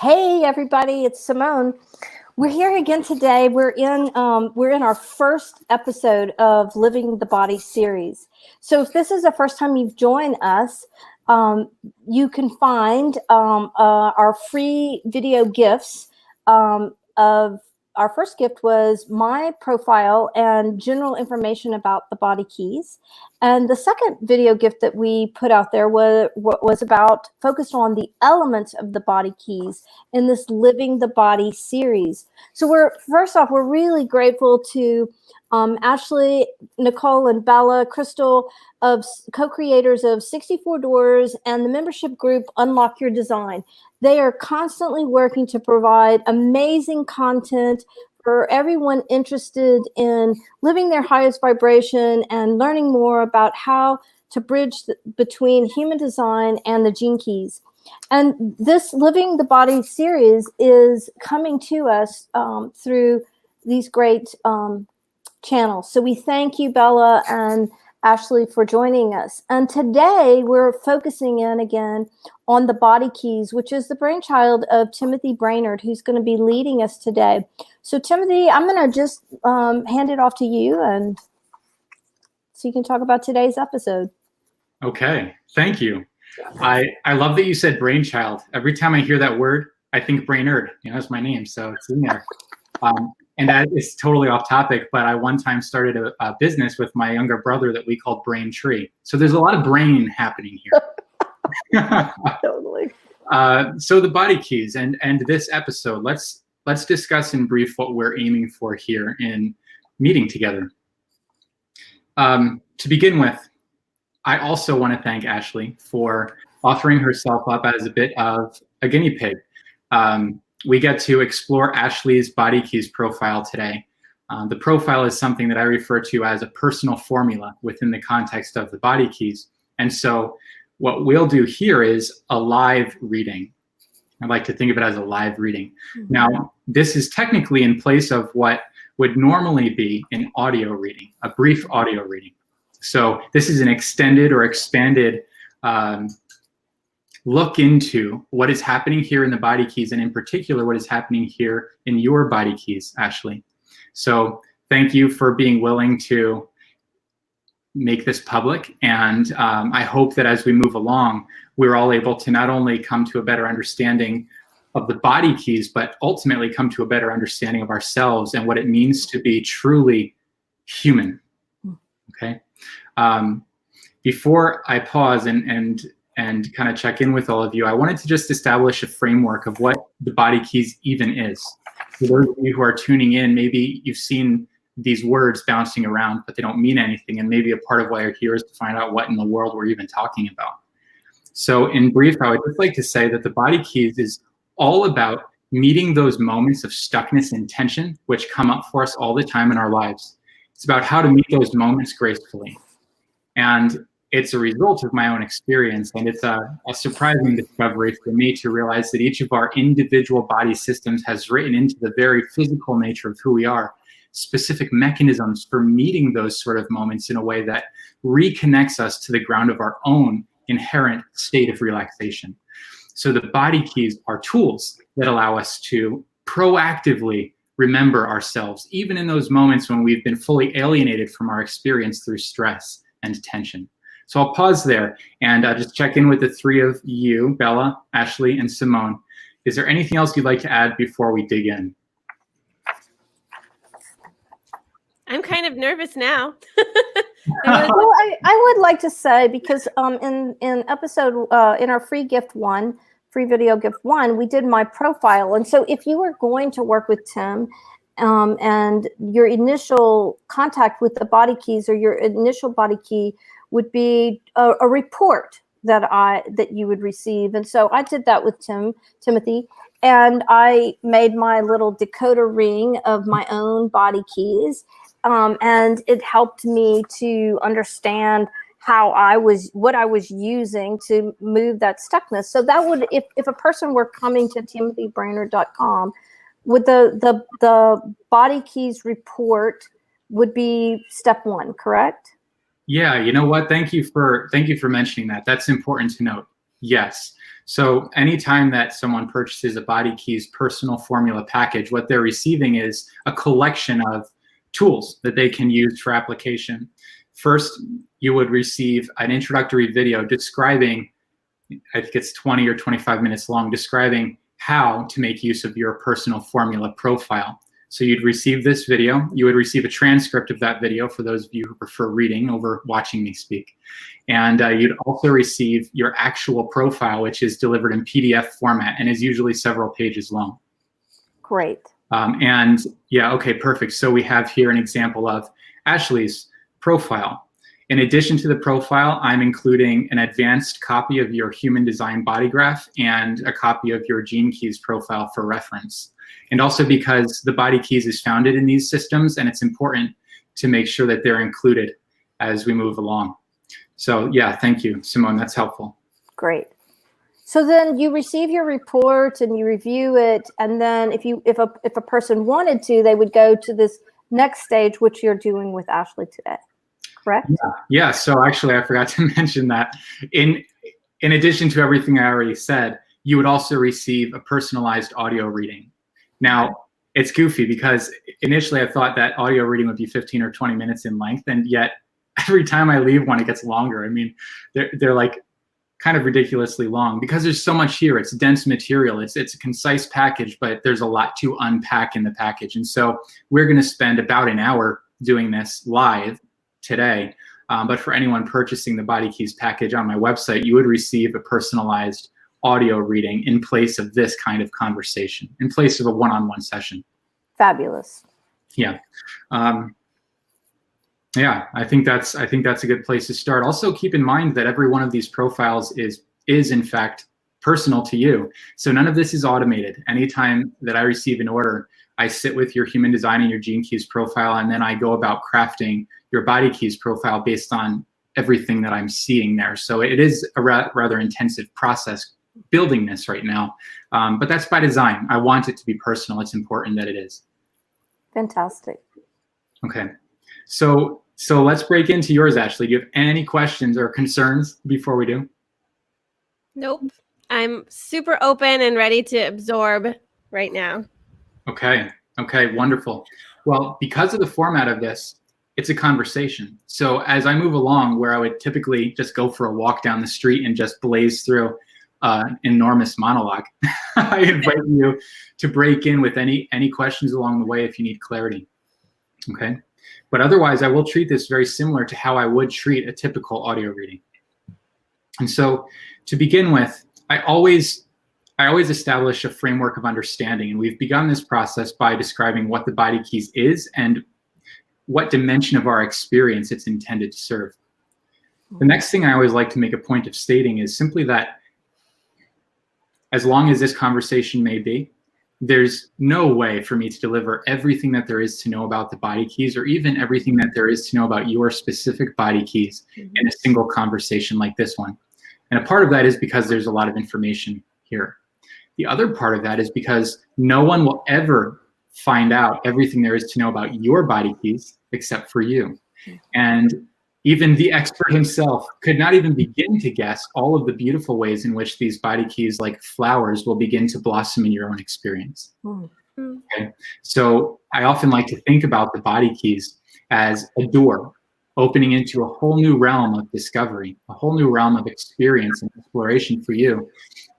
Hey everybody, it's Simone. We're here again today. We're in our first episode of Living the Body series. So if this is the first time you've joined us, you can find our free video gifts. Of our first gift was my profile and general information about the body keys. And the second video gift that we put out there was about focused on the elements of the body keys in this Living the Body series. So we're really grateful to Ashley, Nichole, and Bella, Krystal, of co-creators of 64 Doors and the membership group Unlock Your Design. They are constantly working to provide amazing content for everyone interested in living their highest vibration and learning more about how to bridge between human design and the gene keys. And this Living the Body series is coming to us through these great channels. So we thank you, Bella and Ashley, for joining us. And today we're focusing in again on the body keys, which is the brainchild of Timothy Brainard, who's going to be leading us today. So Timothy, I'm going to just hand it off to you, and so you can talk about today's episode. Okay, thank you. I love that you said brainchild. Every time I hear that word, I think Brainard. That's my name, so it's in there. And that is totally off topic, but I one time started a business with my younger brother that we called Brain Tree. So there's a lot of brain happening here. Totally. So the body keys and this episode, let's discuss in brief what we're aiming for here in meeting together. To begin with, I also want to thank Ashley for offering herself up as a bit of a guinea pig. We get to explore Ashley's body keys profile today. The profile is something that I refer to as a personal formula within the context of the body keys. And so what we'll do here is a live reading. I like to think of it as a live reading. Mm-hmm. Now, this is technically in place of what would normally be an audio reading, a brief audio reading. So this is an extended or expanded look into what is happening here in the body keys, and in particular, what is happening here in your body keys, Ashley. So thank you for being willing to make this public. And I hope that as we move along, we're all able to not only come to a better understanding of the body keys, but ultimately come to a better understanding of ourselves and what it means to be truly human. Okay. Before I pause and kind of check in with all of you, I wanted to just establish a framework of what the body keys even is. For those of you who are tuning in, maybe you've seen these words bouncing around, but they don't mean anything. And maybe a part of why you're here is to find out what in the world we're even talking about. So in brief, I would just like to say that the body keys is all about meeting those moments of stuckness and tension, which come up for us all the time in our lives. It's about how to meet those moments gracefully. And it's a result of my own experience, and it's a surprising discovery for me to realize that each of our individual body systems has written into the very physical nature of who we are specific mechanisms for meeting those sort of moments in a way that reconnects us to the ground of our own inherent state of relaxation. So the body keys are tools that allow us to proactively remember ourselves, even in those moments when we've been fully alienated from our experience through stress and tension. So I'll pause there and just check in with the three of you, Bella, Ashley, and Simone. Is there anything else you'd like to add before we dig in? I'm kind of nervous now. Well, I would like to say, because in episode in our free video gift one, we did my profile, and so if you were going to work with Tim, and your initial contact with the body keys, or your initial body key would be a report that you would receive. And so I did that with Timothy, and I made my little decoder ring of my own body keys. And it helped me to understand what I was using to move that stuckness. So that would, if a person were coming to timothybrainard.com, would the body keys report would be step one, correct? Yeah, you know what? Thank you for mentioning that. That's important to note. Yes. So anytime that someone purchases a Body Keys personal formula package, what they're receiving is a collection of tools that they can use for application. First, you would receive an introductory video describing, I think it's 20 or 25 minutes long, describing how to make use of your personal formula profile. So you'd receive this video. You would receive a transcript of that video for those of you who prefer reading over watching me speak. And you'd also receive your actual profile, which is delivered in PDF format and is usually several pages long. Great. And yeah, okay, perfect. So we have here an example of Ashley's profile. In addition to the profile, I'm including an advanced copy of your human design body graph and a copy of your Gene Keys profile for reference. And also because the Body Keys is founded in these systems, and it's important to make sure that they're included as we move along. So yeah, thank you, Simone, that's helpful. Great. So then you receive your report and you review it, and then if a person wanted to, they would go to this next stage, which you're doing with Ashley today, correct? Yeah. So actually, I forgot to mention that in addition to everything I already said, you would also receive a personalized audio reading. Now, it's goofy because initially I thought that audio reading would be 15 or 20 minutes in length, and yet every time I leave one, it gets longer. I mean, they're like kind of ridiculously long because there's so much here. It's dense material. It's a concise package, but there's a lot to unpack in the package. And so we're going to spend about an hour doing this live today. But for anyone purchasing the Body Keys package on my website, you would receive a personalized audio reading in place of this kind of conversation, in place of a one-on-one session. Fabulous. Yeah. Yeah, I think that's a good place to start. Also, keep in mind that every one of these profiles is in fact personal to you. So none of this is automated. Anytime that I receive an order, I sit with your human design and your Gene Keys profile, and then I go about crafting your Body Keys profile based on everything that I'm seeing there. So it is a rather intensive process building this right now, but that's by design. I want it to be personal. It's important that it is. Fantastic. Okay, so let's break into yours, Ashley. Do you have any questions or concerns before we do? Nope. I'm super open and ready to absorb right now. Okay, wonderful. Well, because of the format of this, it's a conversation. So as I move along, where I would typically just go for a walk down the street and just blaze through enormous monologue, I invite you to break in with any questions along the way if you need clarity. Okay, but otherwise I will treat this very similar to how I would treat a typical audio reading. And so to begin with, I always establish a framework of understanding, and we've begun this process by describing what the Body Keys is and what dimension of our experience it's intended to serve. The next thing I always like to make a point of stating is simply that as long as this conversation may be, there's no way for me to deliver everything that there is to know about the Body Keys, or even everything that there is to know about your specific Body Keys in a single conversation like this one. And a part of that is because there's a lot of information here. The other part of that is because no one will ever find out everything there is to know about your Body Keys except for you. And even the expert himself could not even begin to guess all of the beautiful ways in which these Body Keys, like flowers, will begin to blossom in your own experience. Okay? So I often like to think about the Body Keys as a door opening into a whole new realm of discovery, a whole new realm of experience and exploration for you.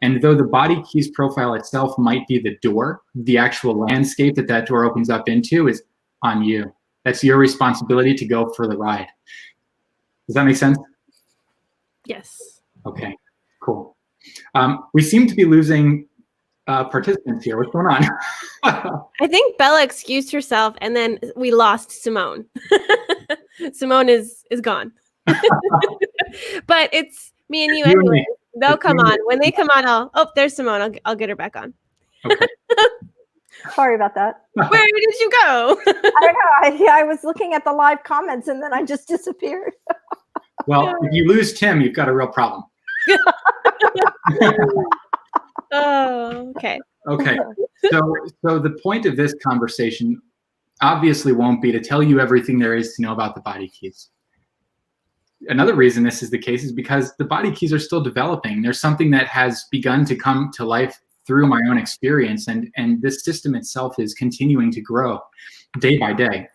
And though the Body Keys profile itself might be the door, the actual landscape that door opens up into is on you. That's your responsibility to go for the ride. Does that make sense? Yes. Okay, cool. We seem to be losing participants here. What's going on? I think Bella excused herself, and then we lost Simone. Simone is gone. But it's me and you anyway. They'll come on. When they come on, there's Simone. I'll get her back on. Okay. Sorry about that. Where did you go? I don't know. I was looking at the live comments and then I just disappeared. Well, if you lose Tim, you've got a real problem. Oh, okay. Okay. So the point of this conversation obviously won't be to tell you everything there is to know about the Body Keys. another reason this is the case is because the body keys are still developing. There's something that has begun to come to life through my own experience, and this system itself is continuing to grow day by day.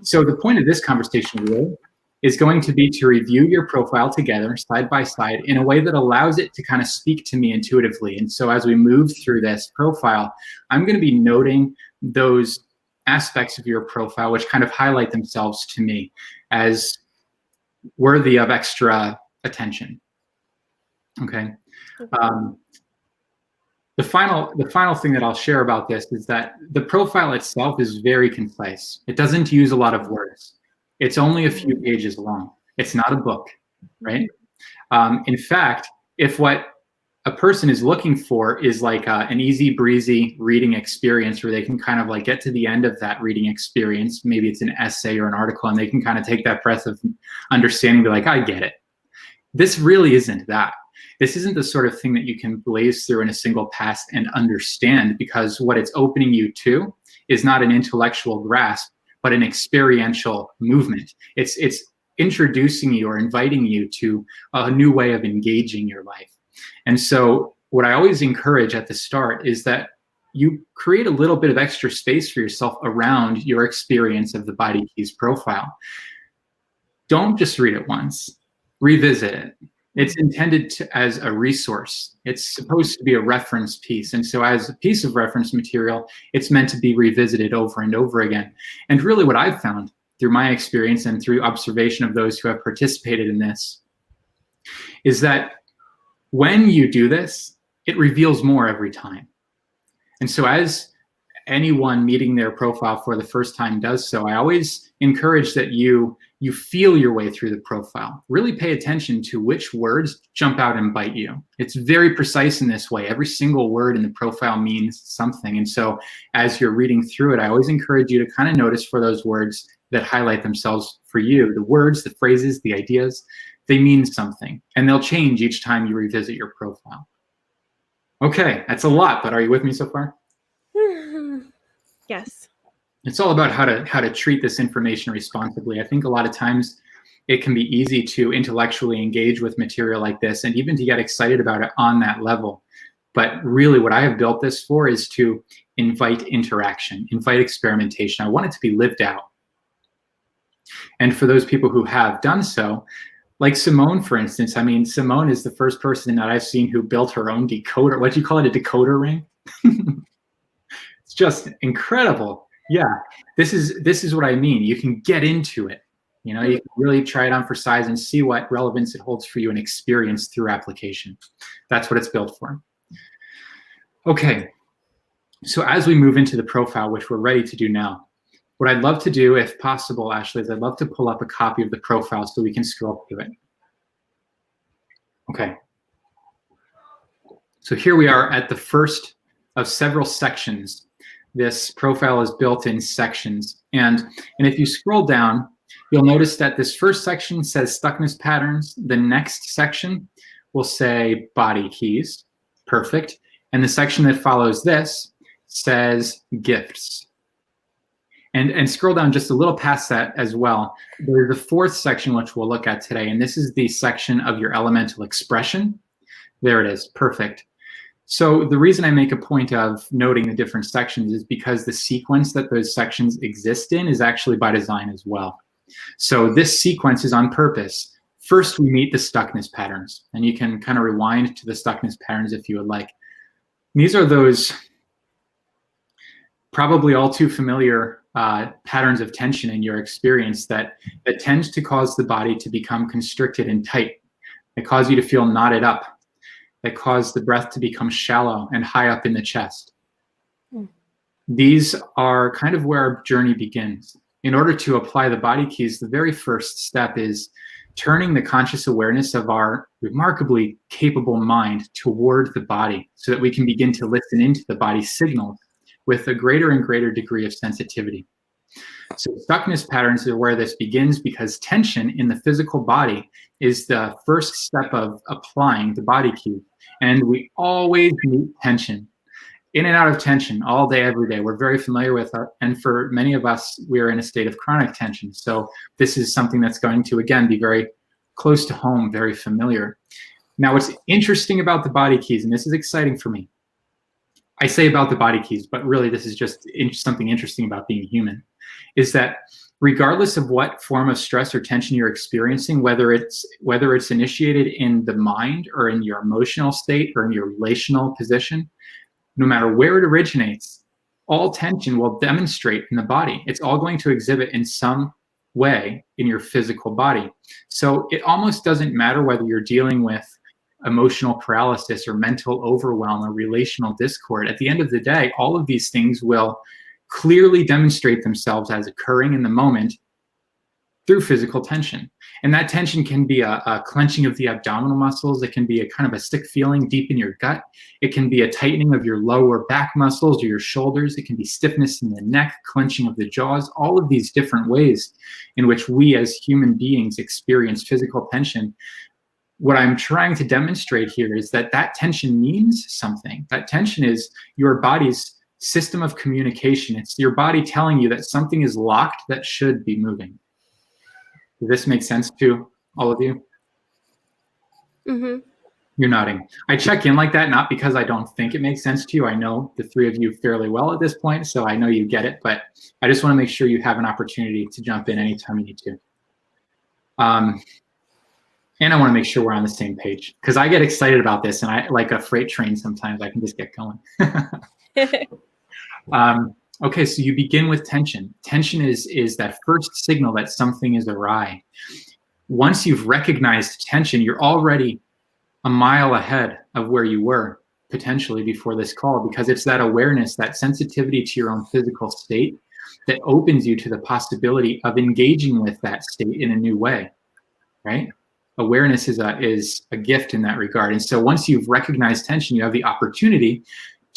So the point of this conversation really is going to be to review your profile together side by side in a way that allows it to kind of speak to me intuitively. And so as we move through this profile, I'm going to be noting those aspects of your profile which kind of highlight themselves to me as worthy of extra attention. Okay. The final thing that I'll share about this is that the profile itself is very concise. It doesn't use a lot of words. It's only a few pages long. It's not a book, right? In fact, if what a person is looking for is like an easy breezy reading experience where they can kind of like get to the end of that reading experience, maybe it's an essay or an article, and they can kind of take that breath of understanding, be like, I get it. This really isn't that. This isn't the sort of thing that you can blaze through in a single pass and understand, because what it's opening you to is not an intellectual grasp, but an experiential movement. It's introducing you or inviting you to a new way of engaging your life. And so what I always encourage at the start is that you create a little bit of extra space for yourself around your experience of the body keys profile. Don't just read it once, revisit it. It's intended as a resource. It's supposed to be a reference piece. And so as a piece of reference material, it's meant to be revisited over and over again. And really what I've found through my experience and through observation of those who have participated in this is that when you do this, it reveals more every time. And so as anyone meeting their profile for the first time does so, I always encourage that you feel your way through the profile. Really pay attention to which words jump out and bite you. It's very precise in this way. Every single word in the profile means something. And so as you're reading through it, I always encourage you to kind of notice for those words that highlight themselves for you. The words, the phrases, the ideas, they mean something. And they'll change each time you revisit your profile. Okay, that's a lot, but are you with me so far? Yes. It's all about how to treat this information responsibly. I think a lot of times it can be easy to intellectually engage with material like this and even to get excited about it on that level. But really what I have built this for is to invite interaction, invite experimentation. I want it to be lived out. And for those people who have done so, like Simone, for instance, I mean, Simone is the first person that I've seen who built her own decoder. What do you call it, a decoder ring? It's just incredible. Yeah, this is what I mean. You can get into it. You know, you can really try it on for size and see what relevance it holds for you and experience through application. That's what it's built for. Okay, so as we move into the profile, which we're ready to do now, what I'd love to do, if possible, Ashley, is I'd love to pull up a copy of the profile so we can scroll through it. Okay. So here we are at the first of several sections. This profile is built in sections. And if you scroll down, you'll notice that this first section says stuckness patterns. The next section will say body keys. Perfect. And the section that follows this says gifts. And scroll down just a little past that as well. There's the fourth section, which we'll look at today. And this is the section of your elemental expression. There it is. Perfect. So the reason I make a point of noting the different sections is because the sequence that those sections exist in is actually by design as well. So this sequence is on purpose. First, we meet the stuckness patterns. And you can kind of rewind to the stuckness patterns if you would like. These are those probably all too familiar patterns of tension in your experience that tends to cause the body to become constricted and tight. They cause you to feel knotted up. They cause the breath to become shallow and high up in the chest. These are kind of where our journey begins. In order to apply the body keys, the very first step is turning the conscious awareness of our remarkably capable mind toward the body so that we can begin to listen into the body's signals with a greater and greater degree of sensitivity. So stuckness patterns are where this begins because tension in the physical body is the first step of applying the body key. And we always meet tension, in and out of tension all day, every day. We're very familiar with it. And for many of us, we're in a state of chronic tension. So this is something that's going to, again, be very close to home, very familiar. Now, what's interesting about the body keys, and this is exciting for me, I say about the body keys, but really this is just something interesting about being human, is that regardless of what form of stress or tension you're experiencing, whether it's initiated in the mind or in your emotional state or in your relational position, no matter where it originates, all tension will demonstrate in the body. It's all going to exhibit in some way in your physical body. So it almost doesn't matter whether you're dealing with emotional paralysis or mental overwhelm or relational discord. At the end of the day, all of these things will clearly demonstrate themselves as occurring in the moment through physical tension. And that tension can be a clenching of the abdominal muscles. It can be a kind of a sick feeling deep in your gut. It can be a tightening of your lower back muscles or your shoulders. It can be stiffness in the neck, clenching of the jaws, all of these different ways in which we as human beings experience physical tension. What I'm trying to demonstrate here is that that tension means something. That tension is your body's system of communication. It's your body telling you that something is locked that should be moving. Does this make sense to all of you? Mm-hmm. You're nodding. I check in like that, not because I don't think it makes sense to you. I know the three of you fairly well at this point, so I know you get it, but I just want to make sure you have an opportunity to jump in anytime you need to. And I want to make sure we're on the same page, because I get excited about this, and I like a freight train sometimes. I can just get going. Okay, so you begin with tension. Tension is that first signal that something is awry. Once you've recognized tension, you're already a mile ahead of where you were potentially before this call, because it's that awareness, that sensitivity to your own physical state that opens you to the possibility of engaging with that state in a new way, right? Awareness is a gift in that regard. And so once you've recognized tension, you have the opportunity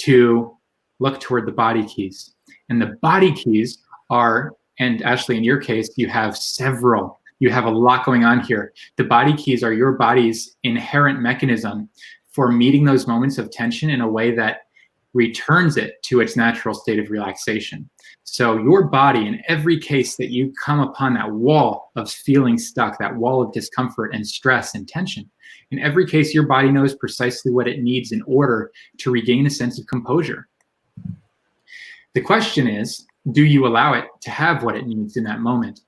to look toward the body keys. And the body keys are, and Ashley, in your case, you have several. You have a lot going on here. The body keys are your body's inherent mechanism for meeting those moments of tension in a way that returns it to its natural state of relaxation. So your body, in every case that you come upon that wall of feeling stuck, that wall of discomfort and stress and tension, in every case, your body knows precisely what it needs in order to regain a sense of composure. The question is, do you allow it to have what it needs in that moment?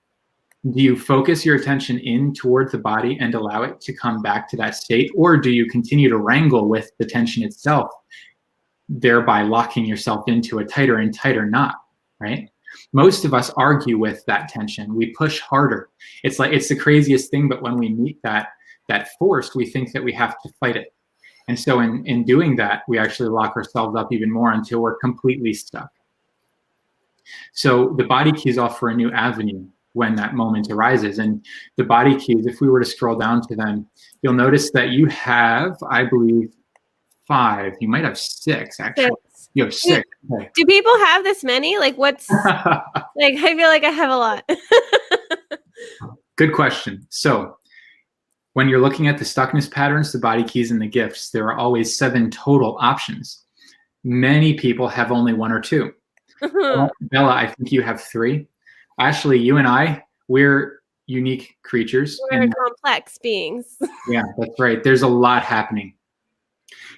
Do you focus your attention in towards the body and allow it to come back to that state? Or do you continue to wrangle with the tension itself, thereby locking yourself into a tighter and tighter knot, right? Most of us argue with that tension. We push harder. It's like, it's the craziest thing, but when we meet that force, we think that we have to fight it. And so in doing that, we actually lock ourselves up even more until we're completely stuck. So the body keys offer a new avenue when that moment arises. And the body keys, if we were to scroll down to them, you'll notice that you have, I believe, 5. You might have 6, actually. 6. You have 6. Okay. Do people have this many? Like, what's like? I feel like I have a lot. Good question. So when you're looking at the stuckness patterns, the body keys, and the gifts, there are always 7 total options. Many people have only 1 or 2. Bella, I think you have 3. Ashley, you and I, we're unique creatures. We're complex beings. Yeah, that's right. There's a lot happening.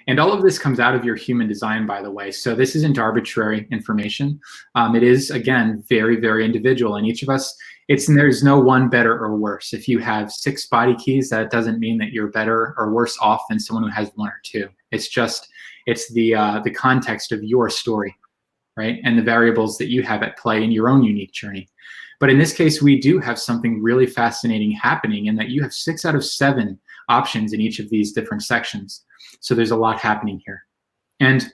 And all of this comes out of your human design, by the way. So this isn't arbitrary information. It is, again, very, very individual. And each of us, there's no one better or worse. If you have 6 body keys, that doesn't mean that you're better or worse off than someone who has 1 or 2. It's the context of your story, right? And the variables that you have at play in your own unique journey. But in this case, we do have something really fascinating happening in that you have 6 out of 7 options in each of these different sections. So there's a lot happening here. And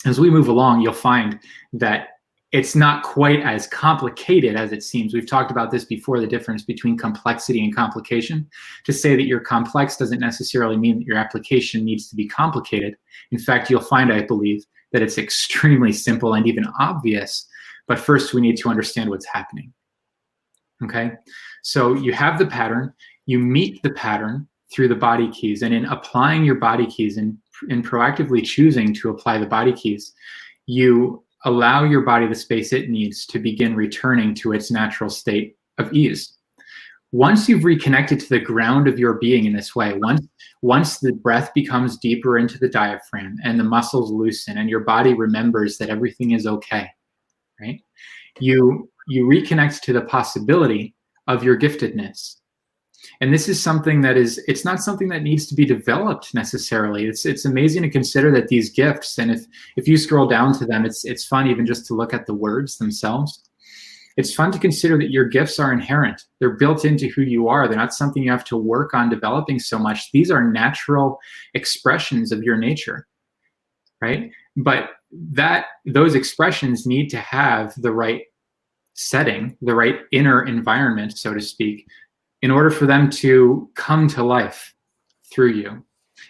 as we move along, you'll find that it's not quite as complicated as it seems. We've talked about this before, the difference between complexity and complication. To say that you're complex doesn't necessarily mean that your application needs to be complicated. In fact, you'll find, I believe, that it's extremely simple and even obvious. But first, we need to understand what's happening. Okay? So you have the pattern. You meet the pattern through the body keys. And in applying your body keys and proactively choosing to apply the body keys, you allow your body the space it needs to begin returning to its natural state of ease. once you've reconnected to the ground of your being in this way, once the breath becomes deeper into the diaphragm and the muscles loosen and your body remembers that everything is okay, right? You reconnect to the possibility of your giftedness. And this is something that it's not something that needs to be developed necessarily. It's amazing to consider that these gifts, and if you scroll down to them, it's fun even just to look at the words themselves. It's fun to consider that your gifts are inherent. They're built into who you are. They're not something you have to work on developing so much. These are natural expressions of your nature, right? But those expressions need to have the right setting, the right inner environment, so to speak, in order for them to come to life through you.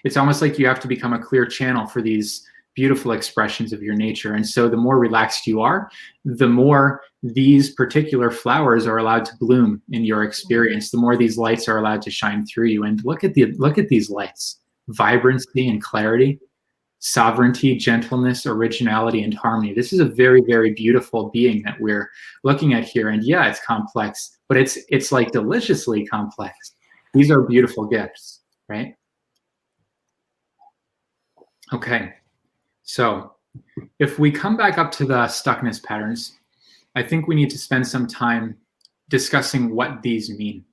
It's almost like you have to become a clear channel for these beautiful expressions of your nature. And so the more relaxed you are, the more these particular flowers are allowed to bloom in your experience, the more these lights are allowed to shine through you. And look at these lights: vibrancy and clarity, sovereignty, gentleness, originality, and harmony. This is a very, very beautiful being that we're looking at here. And yeah, it's complex, but it's like deliciously complex. These are beautiful gifts, right? Okay. So if we come back up to the stuckness patterns, I think we need to spend some time discussing what these mean.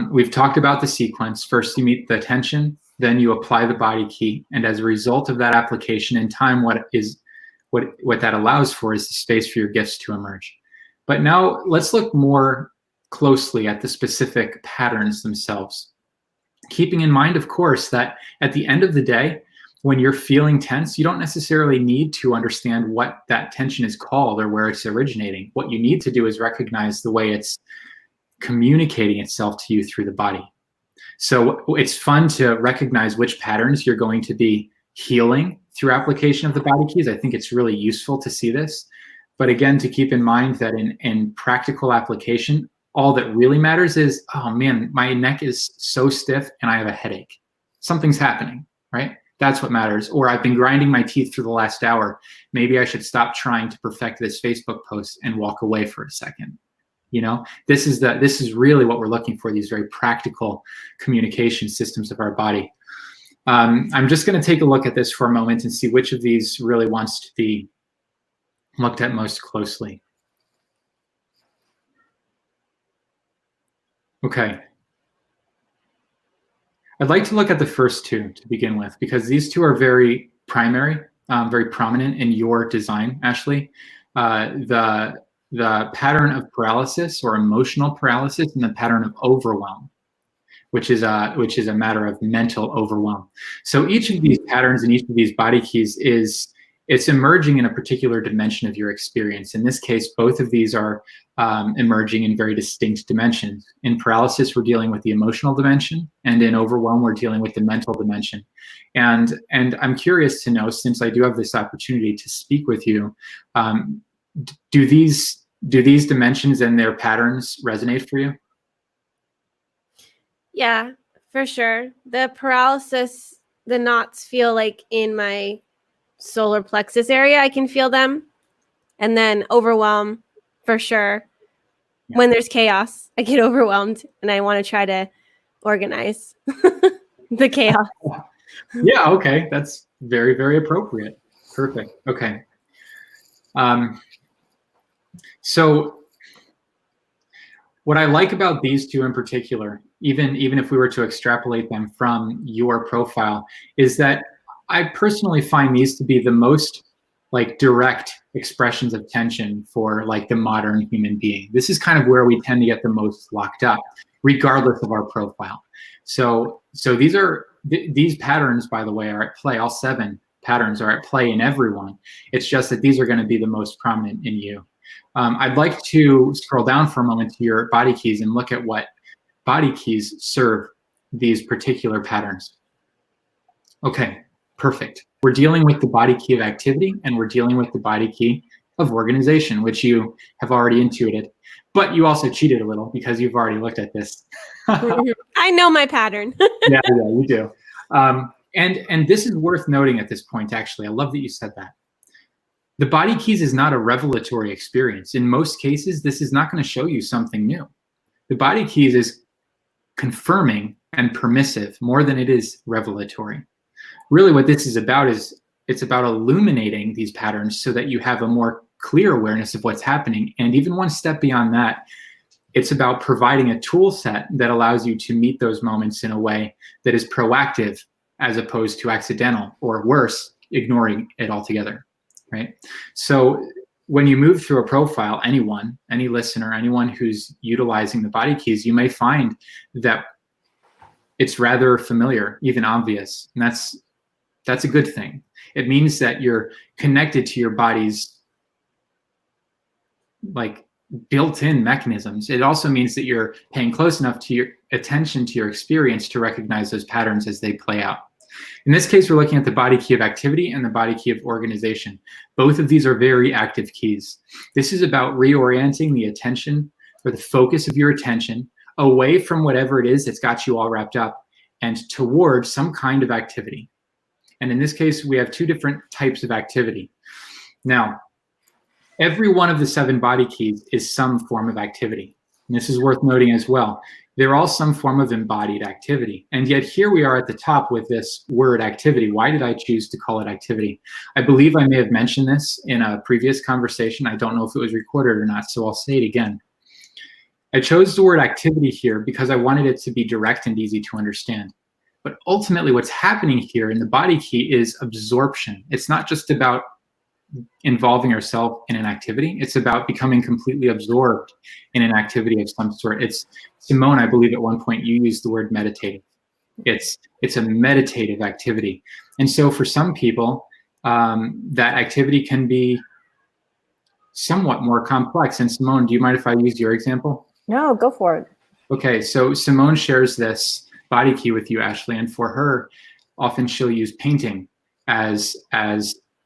We've talked about the sequence. First, you meet the attention, then you apply the body key. And as a result of that application in time, what that allows for is the space for your gifts to emerge. But now let's look more closely at the specific patterns themselves. Keeping in mind, of course, that at the end of the day, when you're feeling tense, you don't necessarily need to understand what that tension is called or where it's originating. What you need to do is recognize the way it's communicating itself to you through the body. So it's fun to recognize which patterns you're going to be healing through application of the body keys. I think it's really useful to see this. But again, to keep in mind that in practical application, all that really matters is, oh man, my neck is so stiff and I have a headache. Something's happening, right? That's what matters. Or I've been grinding my teeth for the last hour. Maybe I should stop trying to perfect this Facebook post and walk away for a second. You know, this is really what we're looking for, these very practical communication systems of our body. I'm just going to take a look at this for a moment and see which of these really wants to be looked at most closely. Okay. I'd like to look at the first two to begin with, because these two are very primary, very prominent in your design, Ashley. The pattern of paralysis or emotional paralysis, and the pattern of overwhelm, which is a matter of mental overwhelm. So each of these patterns and each of these body keys it's emerging in a particular dimension of your experience. In this case, both of these are emerging in very distinct dimensions. In paralysis, we're dealing with the emotional dimension, and in overwhelm, we're dealing with the mental dimension. And I'm curious to know, since I do have this opportunity to speak with you, do these dimensions and their patterns resonate for you? Yeah, for sure. The paralysis, the knots feel like in my solar plexus area. I can feel them. And then overwhelm, for sure. Yeah. When there's chaos, I get overwhelmed and I want to try to organize the chaos. Yeah, okay. That's very, very appropriate. Perfect. Okay. So what I like about these two in particular, even if we were to extrapolate them from your profile, is that I personally find these to be the most like direct expressions of tension for like the modern human being. This is kind of where we tend to get the most locked up, regardless of our profile. So these patterns, by the way, are at play. All 7 patterns are at play in everyone. It's just that these are going to be the most prominent in you. I'd like to scroll down for a moment to your body keys and look at what body keys serve these particular patterns. Okay, perfect. We're dealing with the body key of activity, and we're dealing with the body key of organization, which you have already intuited. But you also cheated a little because you've already looked at this. I know my pattern. Yeah, you do. And this is worth noting at this point, actually. I love that you said that. The body keys is not a revelatory experience. In most cases, this is not going to show you something new. The body keys is confirming and permissive more than it is revelatory. Really what this is it's about illuminating these patterns so that you have a more clear awareness of what's happening. And even one step beyond that, it's about providing a tool set that allows you to meet those moments in a way that is proactive as opposed to accidental, or worse, ignoring it altogether, right? So when you move through a profile, any listener, anyone who's utilizing the body keys, you may find that it's rather familiar, even obvious. And that's a good thing. It means that you're connected to your body's like built-in mechanisms. It also means that you're paying close enough to your attention to your experience to recognize those patterns as they play out. In this case, we're looking at the body key of activity and the body key of organization. Both of these are very active keys. This is about reorienting the attention, or the focus of your attention, away from whatever it is that's got you all wrapped up and towards some kind of activity. And in this case, we have two different types of activity. Now, every one of the 7 body keys is some form of activity. And this is worth noting as well. They're all some form of embodied activity. And yet here we are at the top with this word activity. Why did I choose to call it activity? I believe I may have mentioned this in a previous conversation. I don't know if it was recorded or not, so I'll say it again. I chose the word activity here because I wanted it to be direct and easy to understand. But ultimately what's happening here in the body key is absorption. It's not just about involving yourself in an activity. It's about becoming completely absorbed in an activity of some sort. It's, Simone, I believe at one point you used the word meditative. It's a meditative activity. And so for some people, that activity can be somewhat more complex. And Simone, do you mind if I use your example? No, go for it. Okay, so Simone shares this body key with you, Ashley, and for her, often she'll use painting as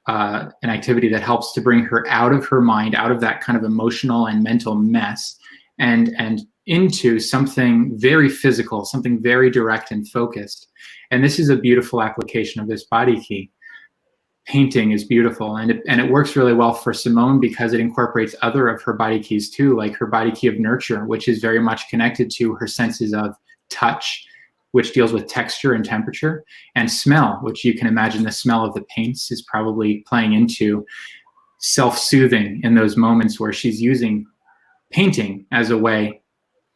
an activity that helps to bring her out of her mind, out of that kind of emotional and mental mess, and into something very physical, something very direct and focused. And this is a beautiful application of this body key. Painting is beautiful, and it works really well for Simone because it incorporates other of her body keys too, like her body key of nurture, which is very much connected to her senses of touch, which deals with texture and temperature, and smell, which you can imagine the smell of the paints is probably playing into self-soothing in those moments where she's using painting as a way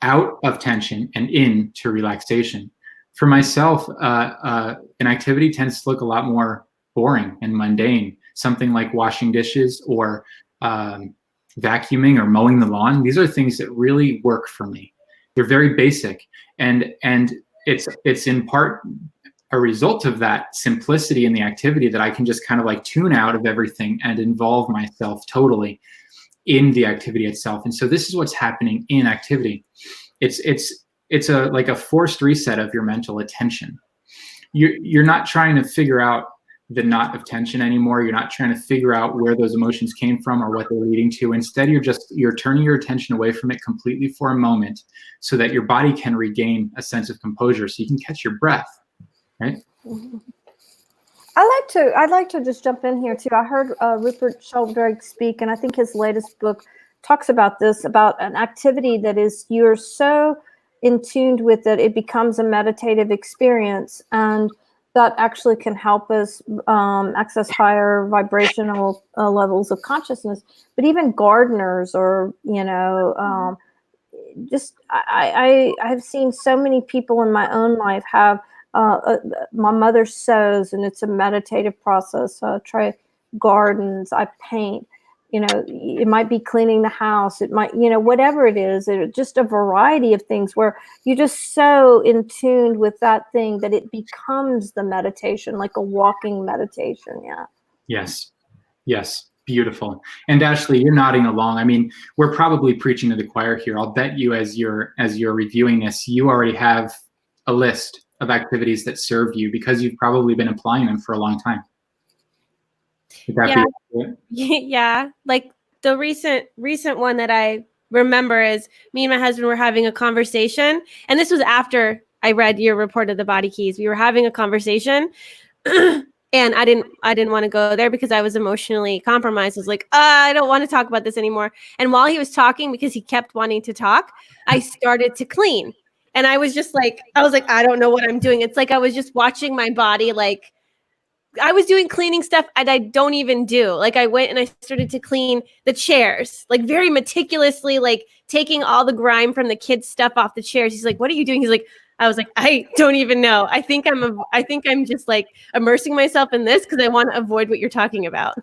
out of tension and into relaxation. For myself, an activity tends to look a lot more boring and mundane, something like washing dishes or vacuuming or mowing the lawn. These are things that really work for me. They're very basic, and it's in part a result of that simplicity in the activity that I can just kind of like tune out of everything and involve myself totally in the activity itself. And so this is what's happening in activity. It's like a forced reset of your mental attention. You're not trying to figure out the knot of tension anymore. You're not trying to figure out where those emotions came from or what they're leading to. Instead, you're turning your attention away from it completely for a moment so that your body can regain a sense of composure so you can catch your breath, right? Mm-hmm. I'd like to just jump in here too. I heard Rupert Sheldrake speak, and I think his latest book talks about this, about an activity that is, you're so in tuned with it, it becomes a meditative experience, and that actually can help us access higher vibrational levels of consciousness. But even gardeners, or I've seen so many people in my own life have. My mother sews, and it's a meditative process. I try gardens. I paint. It might be cleaning the house. It might, whatever it is, just a variety of things where you're just so in tune with that thing that it becomes the meditation, like a walking meditation. Yeah. Yes. Beautiful. And Ashley, you're nodding along. I mean, we're probably preaching to the choir here. I'll bet you as you're reviewing this, you already have a list of activities that serve you because you've probably been applying them for a long time. Yeah. Like the recent one that I remember is me and my husband were having a conversation, and this was after I read your report of the body keys. We were having a conversation And I didn't want to go there because I was emotionally compromised. I was like, I don't want to talk about this anymore. And while he was talking, because he kept wanting to talk, I started to clean. And I was like, I don't know what I'm doing. It's like I was just watching my body, like I was doing cleaning stuff and I don't even do. Like I went and I started to clean the chairs, like very meticulously, like taking all the grime from the kids' stuff off the chairs. He's like, "What are you doing?" He's like, I was like, I don't even know. I think I'm just like immersing myself in this because I want to avoid what you're talking about.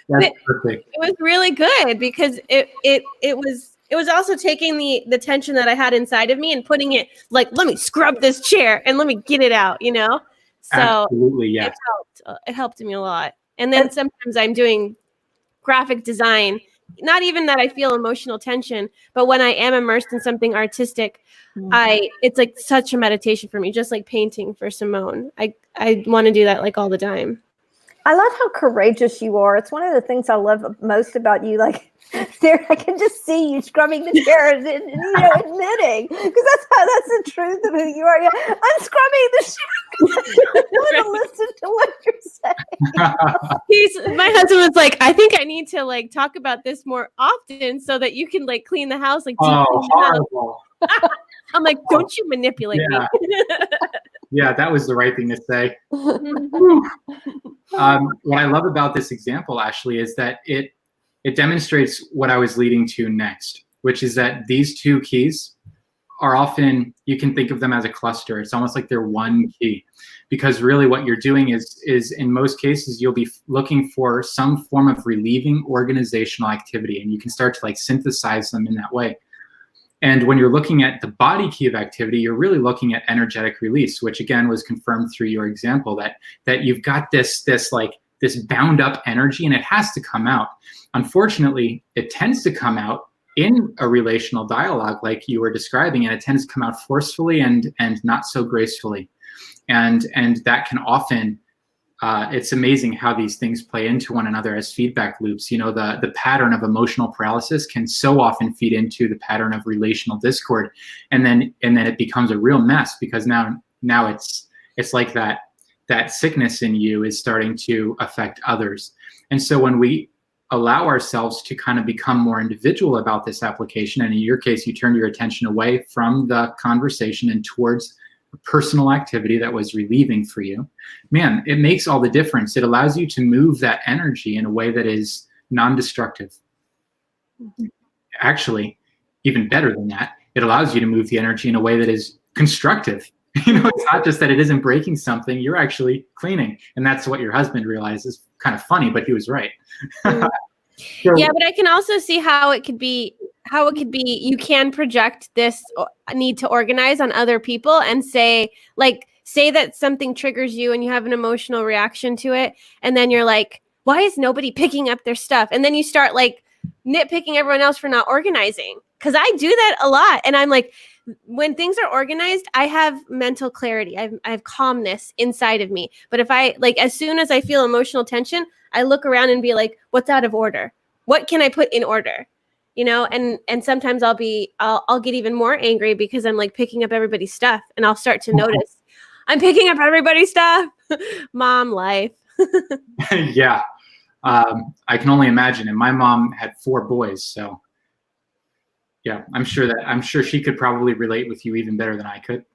That's perfect. It was really good because it was also taking the tension that I had inside of me and putting it like, let me scrub this chair and let me get it out, you know? So Absolutely, yes. it helped me a lot. And then sometimes I'm doing graphic design, not even that I feel emotional tension, but when I am immersed in something artistic, it's like such a meditation for me, just like painting for Simone. I want to do that like all the time. I love how courageous you are. It's one of the things I love most about you. Like there, I can just see you scrubbing the chairs and admitting, because that's the truth of who you are. Yeah, I'm scrubbing the chairs. I want to listen to what you're saying. My husband was like, I think I need to like talk about this more often so that you can like clean the house, like deep clean the house. I'm like, don't you manipulate me. Yeah, that was the right thing to say. What I love about this example, Ashley, is that it demonstrates what I was leading to next, which is that these two keys are often, you can think of them as a cluster. It's almost like they're one key, because really what you're doing is in most cases, you'll be looking for some form of relieving organizational activity, and you can start to like synthesize them in that way. And when you're looking at the body key of activity, you're really looking at energetic release, which again was confirmed through your example that you've got this bound up energy and it has to come out. Unfortunately, it tends to come out in a relational dialogue like you were describing, and it tends to come out forcefully and not so gracefully. And that can often, it's amazing how these things play into one another as feedback loops. You know, the pattern of emotional paralysis can so often feed into the pattern of relational discord, and then it becomes a real mess, because now it's like that sickness in you is starting to affect others. And so when we allow ourselves to kind of become more individual about this application, and in your case, you turned your attention away from the conversation and towards a personal activity that was relieving for you, man, it makes all the difference. It allows you to move that energy in a way that is non-destructive. Actually, even better than that, it allows you to move the energy in a way that is constructive. You know, it's not just that it isn't breaking something, you're actually cleaning. And that's what your husband realizes. Kind of funny, but he was right. Yeah, but I can also see how it could be you can project this need to organize on other people and say that something triggers you and you have an emotional reaction to it, and then you're like, why is nobody picking up their stuff? And then you start like nitpicking everyone else for not organizing, because I do that a lot. And I'm like, when things are organized, I have mental clarity. I have calmness inside of me. But if I as soon as I feel emotional tension, I look around and be like, what's out of order? What can I put in order? You know, and sometimes I'll get even more angry because I'm like picking up everybody's stuff, and I'll start to notice I'm picking up everybody's stuff. Mom life. Yeah. I can only imagine. And my mom had 4 boys, so yeah, I'm sure she could probably relate with you even better than I could.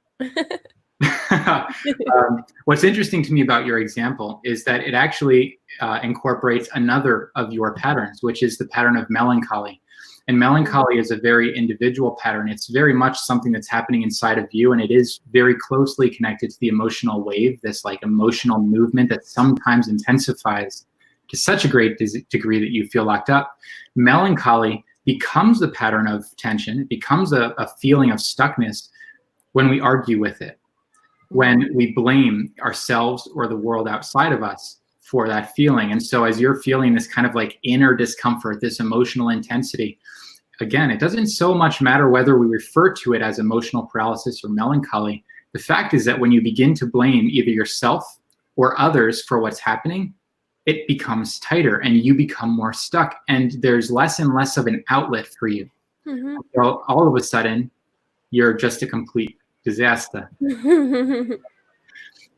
What's interesting to me about your example is that it actually incorporates another of your patterns, which is the pattern of melancholy. And melancholy is a very individual pattern. It's very much something that's happening inside of you, and it is very closely connected to the emotional wave, this like emotional movement that sometimes intensifies to such a great degree that you feel locked up. Melancholy becomes a pattern of tension. It becomes a feeling of stuckness when we argue with it, when we blame ourselves or the world outside of us for that feeling. And so as you're feeling this kind of like inner discomfort, this emotional intensity, again, it doesn't so much matter whether we refer to it as emotional paralysis or melancholy. The fact is that when you begin to blame either yourself or others for what's happening, it becomes tighter and you become more stuck, and there's less and less of an outlet for you. Mm-hmm. So all of a sudden, you're just a complete disaster.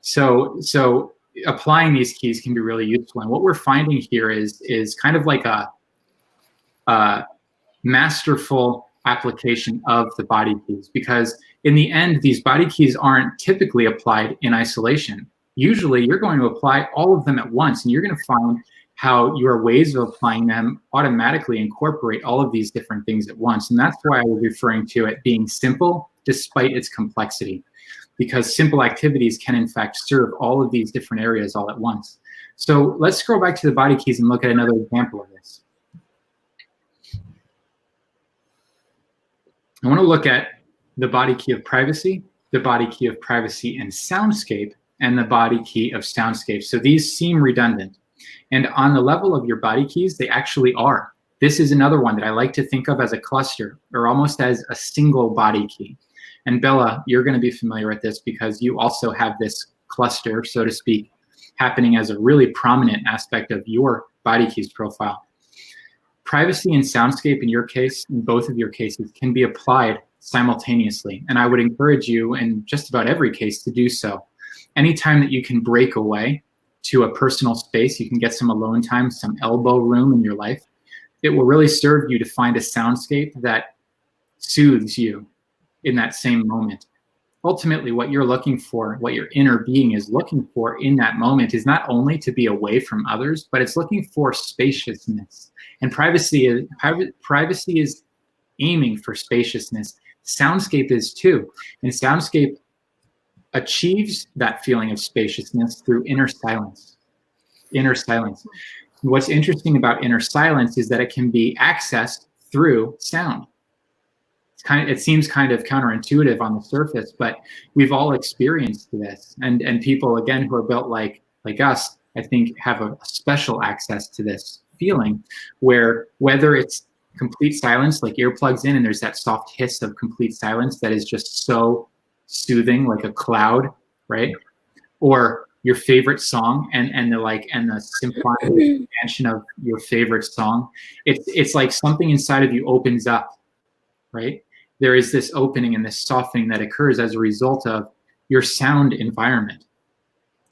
So applying these keys can be really useful. And what we're finding here is kind of like a masterful application of the body keys, because in the end, these body keys aren't typically applied in isolation. Usually you're going to apply all of them at once, and you're going to find how your ways of applying them automatically incorporate all of these different things at once. And that's why I was referring to it being simple despite its complexity, because simple activities can in fact serve all of these different areas all at once. So let's scroll back to the body keys and look at another example of this. I want to look at the body key of privacy, the body key of privacy and soundscape, and the body key of soundscape. So these seem redundant. And on the level of your body keys, they actually are. This is another one that I like to think of as a cluster, or almost as a single body key. And Bella, you're going to be familiar with this because you also have this cluster, so to speak, happening as a really prominent aspect of your body keys profile. Privacy and soundscape in your case, in both of your cases, can be applied simultaneously. And I would encourage you in just about every case to do so. Anytime that you can break away to a personal space, you can get some alone time, some elbow room in your life, it will really serve you to find a soundscape that soothes you in that same moment. Ultimately, what you're looking for, what your inner being is looking for in that moment, is not only to be away from others, but it's looking for spaciousness. And privacy is aiming for spaciousness. Soundscape is too. And soundscape achieves that feeling of spaciousness through inner silence. Inner silence. What's interesting about inner silence is that it can be accessed through sound. It seems kind of counterintuitive on the surface, but we've all experienced this. And people, again, who are built like us, I think have a special access to this feeling, where whether it's complete silence, like earplugs in, and there's that soft hiss of complete silence that is just so soothing, like a cloud, right? Or your favorite song and the symphonic expansion of your favorite song. It's like something inside of you opens up, right? There is this opening and this softening that occurs as a result of your sound environment.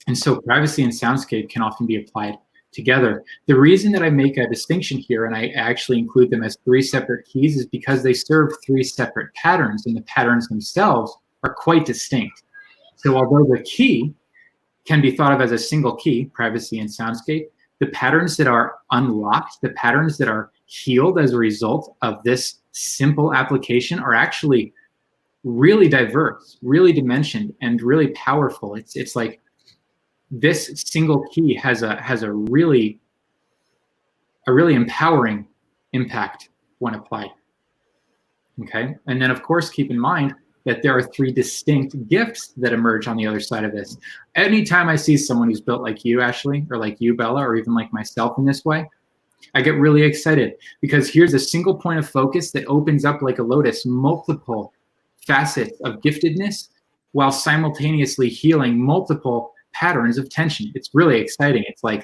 And so privacy and soundscape can often be applied together. The reason that I make a distinction here, and I actually include them as 3 separate keys, is because they serve 3 separate patterns, and the patterns themselves are quite distinct. So although the key can be thought of as a single key, privacy and soundscape, the patterns that are unlocked, the patterns that are healed as a result of this simple application are actually really diverse, really dimensioned, and really powerful. It's like this single key has a really empowering impact when applied. Okay, and then of course keep in mind that there are 3 distinct gifts that emerge on the other side of this. Anytime I see someone who's built like you, Ashley, or like you, Bella, or even like myself in this way, I get really excited, because here's a single point of focus that opens up like a lotus multiple facets of giftedness while simultaneously healing multiple patterns of tension. It's really exciting. It's like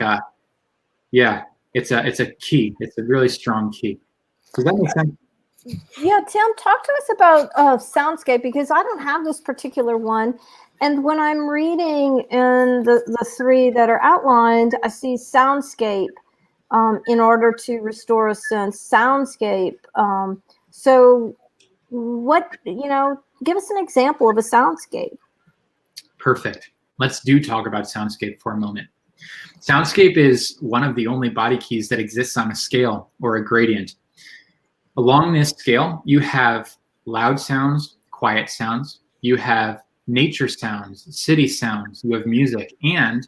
it's a key. It's a really strong key. Does that make sense? Yeah, Tim, talk to us about soundscape, because I don't have this particular one. And when I'm reading in the 3 that are outlined, I see soundscape in order to restore a sense, soundscape. So what, give us an example of a soundscape. Perfect. Let's talk about soundscape for a moment. Soundscape is one of the only body keys that exists on a scale or a gradient. Along this scale, you have loud sounds, quiet sounds, you have nature sounds, city sounds, you have music, and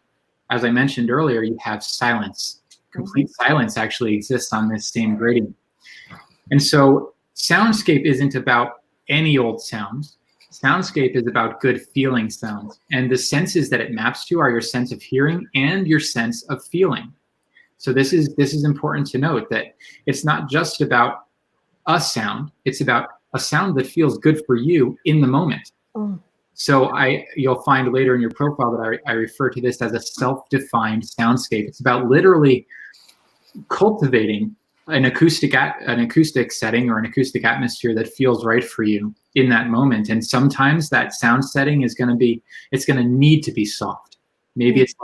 as I mentioned earlier, you have silence. Complete silence actually exists on this same gradient. And so soundscape isn't about any old sounds. Soundscape is about good feeling sounds. And the senses that it maps to are your sense of hearing and your sense of feeling. So this is important to note, that it's not just about a sound, it's about a sound that feels good for you in the moment. So you'll find later in your profile that I refer to this as a self-defined soundscape. It's about literally cultivating an acoustic setting or an acoustic atmosphere that feels right for you in that moment. And sometimes that sound setting is going to be, it's going to need to be soft. Maybe it's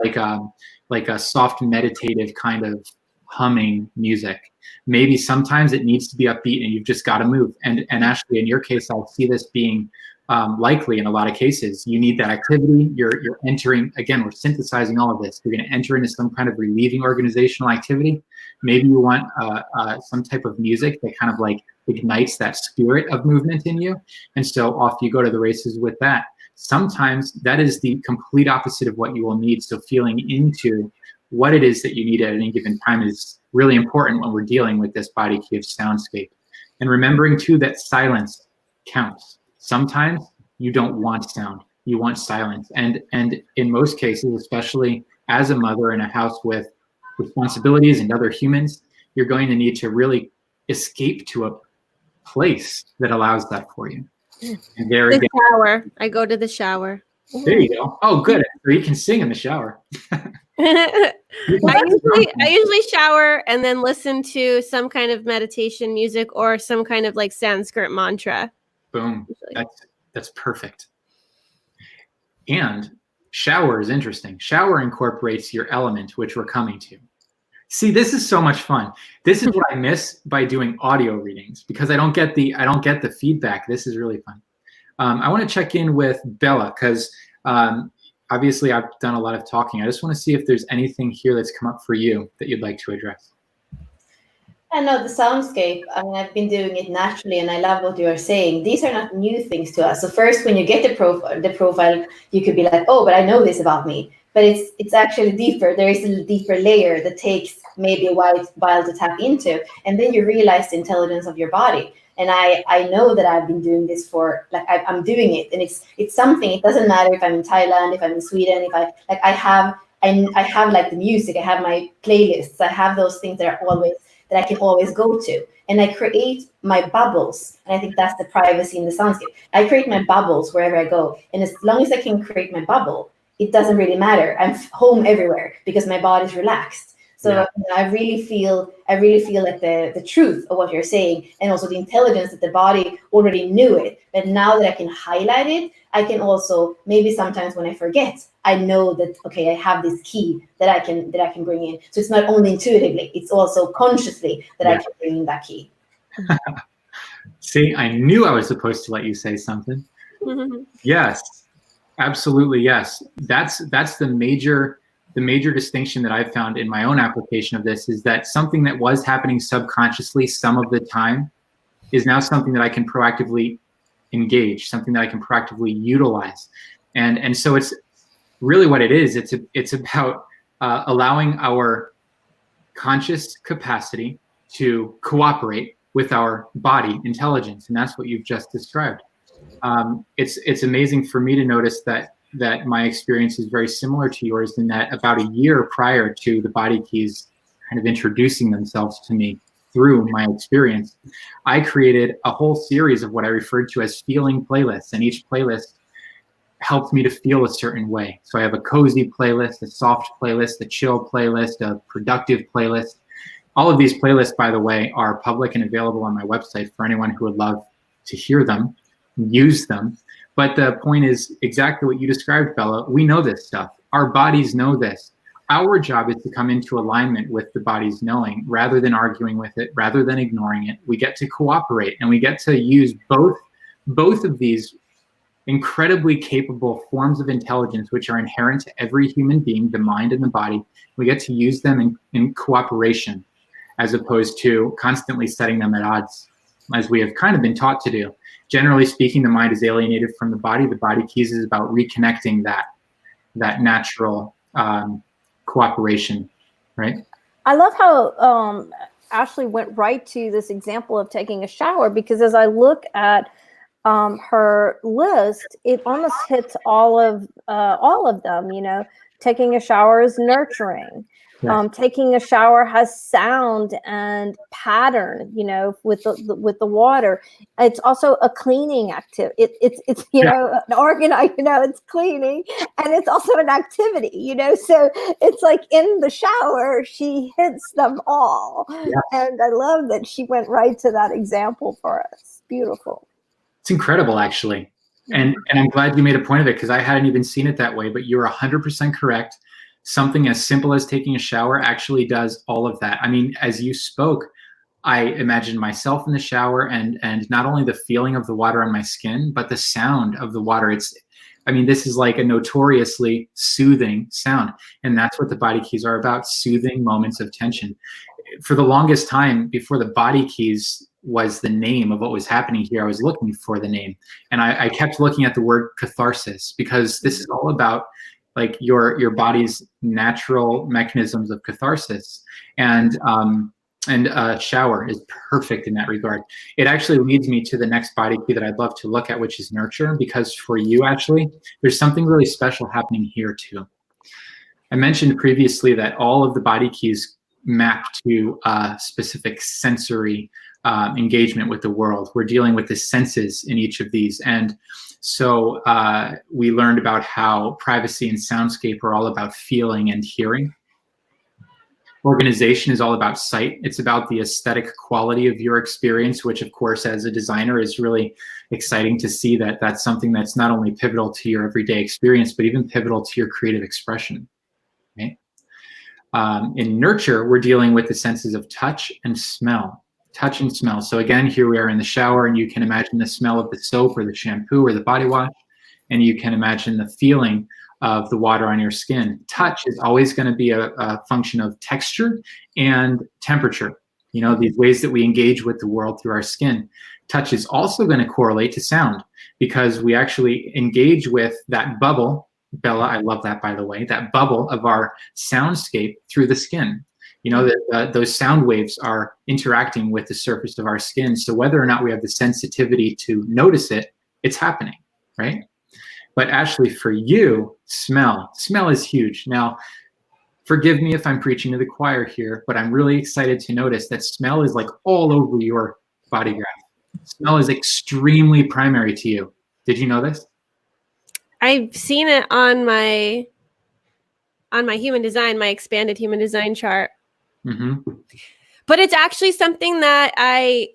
like a soft meditative kind of humming music. Maybe sometimes it needs to be upbeat and you've just got to move. And Ashley, in your case, I see this being likely in a lot of cases. You need that activity. You're entering, again, we're synthesizing all of this. You're going to enter into some kind of relieving organizational activity. Maybe you want some type of music that kind of like ignites that spirit of movement in you. And so off you go to the races with that. Sometimes that is the complete opposite of what you will need. So feeling into what it is that you need at any given time is really important when we're dealing with this body key of soundscape. And remembering too that silence counts. Sometimes you don't want sound, you want silence. And in most cases, especially as a mother in a house with responsibilities and other humans, you're going to need to really escape to a place that allows that for you. And there The again, shower. I go to the shower. there you go. Oh, good. So you can sing in the shower. I usually shower and then listen to some kind of meditation music or some kind of like Sanskrit mantra. Boom. That's perfect. And shower is interesting. Shower incorporates your element, which we're coming to. See, this is so much fun. This is what I miss by doing audio readings, because I don't get the feedback. This is really fun. I want to check in with Bella because obviously I've done a lot of talking. I just want to see if there's anything here that's come up for you that you'd like to address. I know the soundscape. I mean, I've been doing it naturally, and I love what you are saying. These are not new things to us. So first, when you get the profile, you could be like, "Oh, but I know this about me." But it's actually deeper. There is a deeper layer that takes maybe a while to tap into, and then you realize the intelligence of your body. And I know that I've been doing this for I'm doing it, and it's something. It doesn't matter if I'm in Thailand, if I'm in Sweden, if I have like the music. I have my playlists. I have those things that I can always go to, and I create my bubbles. And I think that's the privacy in the soundscape. I create my bubbles wherever I go, and as long as I can create my bubble, it doesn't really matter. I'm home everywhere because my body's relaxed. So Yeah. I really feel like the truth of what you're saying, and also the intelligence that the body already knew it. But now that I can highlight it, I can also, maybe sometimes when I forget, I know that, okay, I have this key that I can bring in. So it's not only intuitively, it's also consciously that I can bring in that key. See, I knew I was supposed to let you say something. Yes, absolutely, yes. That's the major distinction that I've found in my own application of this, is that something that was happening subconsciously some of the time is now something that I can proactively engage, something that I can proactively utilize. And so it's really what it is. It's about allowing our conscious capacity to cooperate with our body intelligence. And that's what you've just described. It's amazing for me to notice that my experience is very similar to yours, in that about a year prior to the body keys kind of introducing themselves to me through my experience, I created a whole series of what I referred to as feeling playlists, and each playlist helped me to feel a certain way. So I have a cozy playlist, a soft playlist, a chill playlist, a productive playlist. All of these playlists, by the way, are public and available on my website for anyone who would love to hear them, use them. But the point is exactly what you described, Bella. We know this stuff. Our bodies know this. Our job is to come into alignment with the body's knowing, rather than arguing with it, rather than ignoring it. We get to cooperate, and we get to use both of these incredibly capable forms of intelligence, which are inherent to every human being, the mind and the body. We get to use them in cooperation, as opposed to constantly setting them at odds, as we have kind of been taught to do. Generally speaking, the mind is alienated from the body. The body keys is about reconnecting that natural cooperation, right? I love how Ashley went right to this example of taking a shower, because as I look at her list, it almost hits all of them. You know, taking a shower is nurturing. Yes. Taking a shower has sound and pattern. You know, with the water. It's also a cleaning activity. It's you know, an organized. You know, it's cleaning, and it's also an activity. You know, so it's like in the shower, she hits them all. Yes. And I love that she went right to that example for us. Beautiful. It's incredible, actually. And I'm glad you made a point of it, because I hadn't even seen it that way, but you're 100% correct. Something as simple as taking a shower actually does all of that. I mean, as you spoke, I imagined myself in the shower, and not only the feeling of the water on my skin, but the sound of the water. I mean, this is like a notoriously soothing sound. And that's what the body keys are about, soothing moments of tension. For the longest time, before the body keys was the name of what was happening here, I was looking for the name. And I kept looking at the word catharsis, because this is all about like your body's natural mechanisms of catharsis. And a shower is perfect in that regard. It actually leads me to the next body key that I'd love to look at, which is nurture, because for you, actually, there's something really special happening here too. I mentioned previously that all of the body keys map to a specific sensory engagement with the world. We're dealing with the senses in each of these. And so we learned about how privacy and soundscape are all about feeling and hearing. Organization is all about sight. It's about the aesthetic quality of your experience, which of course, as a designer, is really exciting to see that that's something that's not only pivotal to your everyday experience, but even pivotal to your creative expression. Okay? In nurture, we're dealing with the senses of touch and smell. Touch and smell. So again, here we are in the shower, and you can imagine the smell of the soap or the shampoo or the body wash, and you can imagine the feeling of the water on your skin. Touch is always going to be a function of texture and temperature. You know, these ways that we engage with the world through our skin. Touch is also going to correlate to sound, because we actually engage with that bubble. Bella, I love that, by the way, that bubble of our soundscape through the skin. You know, that those sound waves are interacting with the surface of our skin. So whether or not we have the sensitivity to notice it, it's happening, right? But Ashley, for you, smell is huge. Now, forgive me if I'm preaching to the choir here, but I'm really excited to notice that smell is like all over your body graph. Smell is extremely primary to you. Did you know this? I've seen it on my human design, my expanded human design chart. Mm-hmm. But it's actually something that I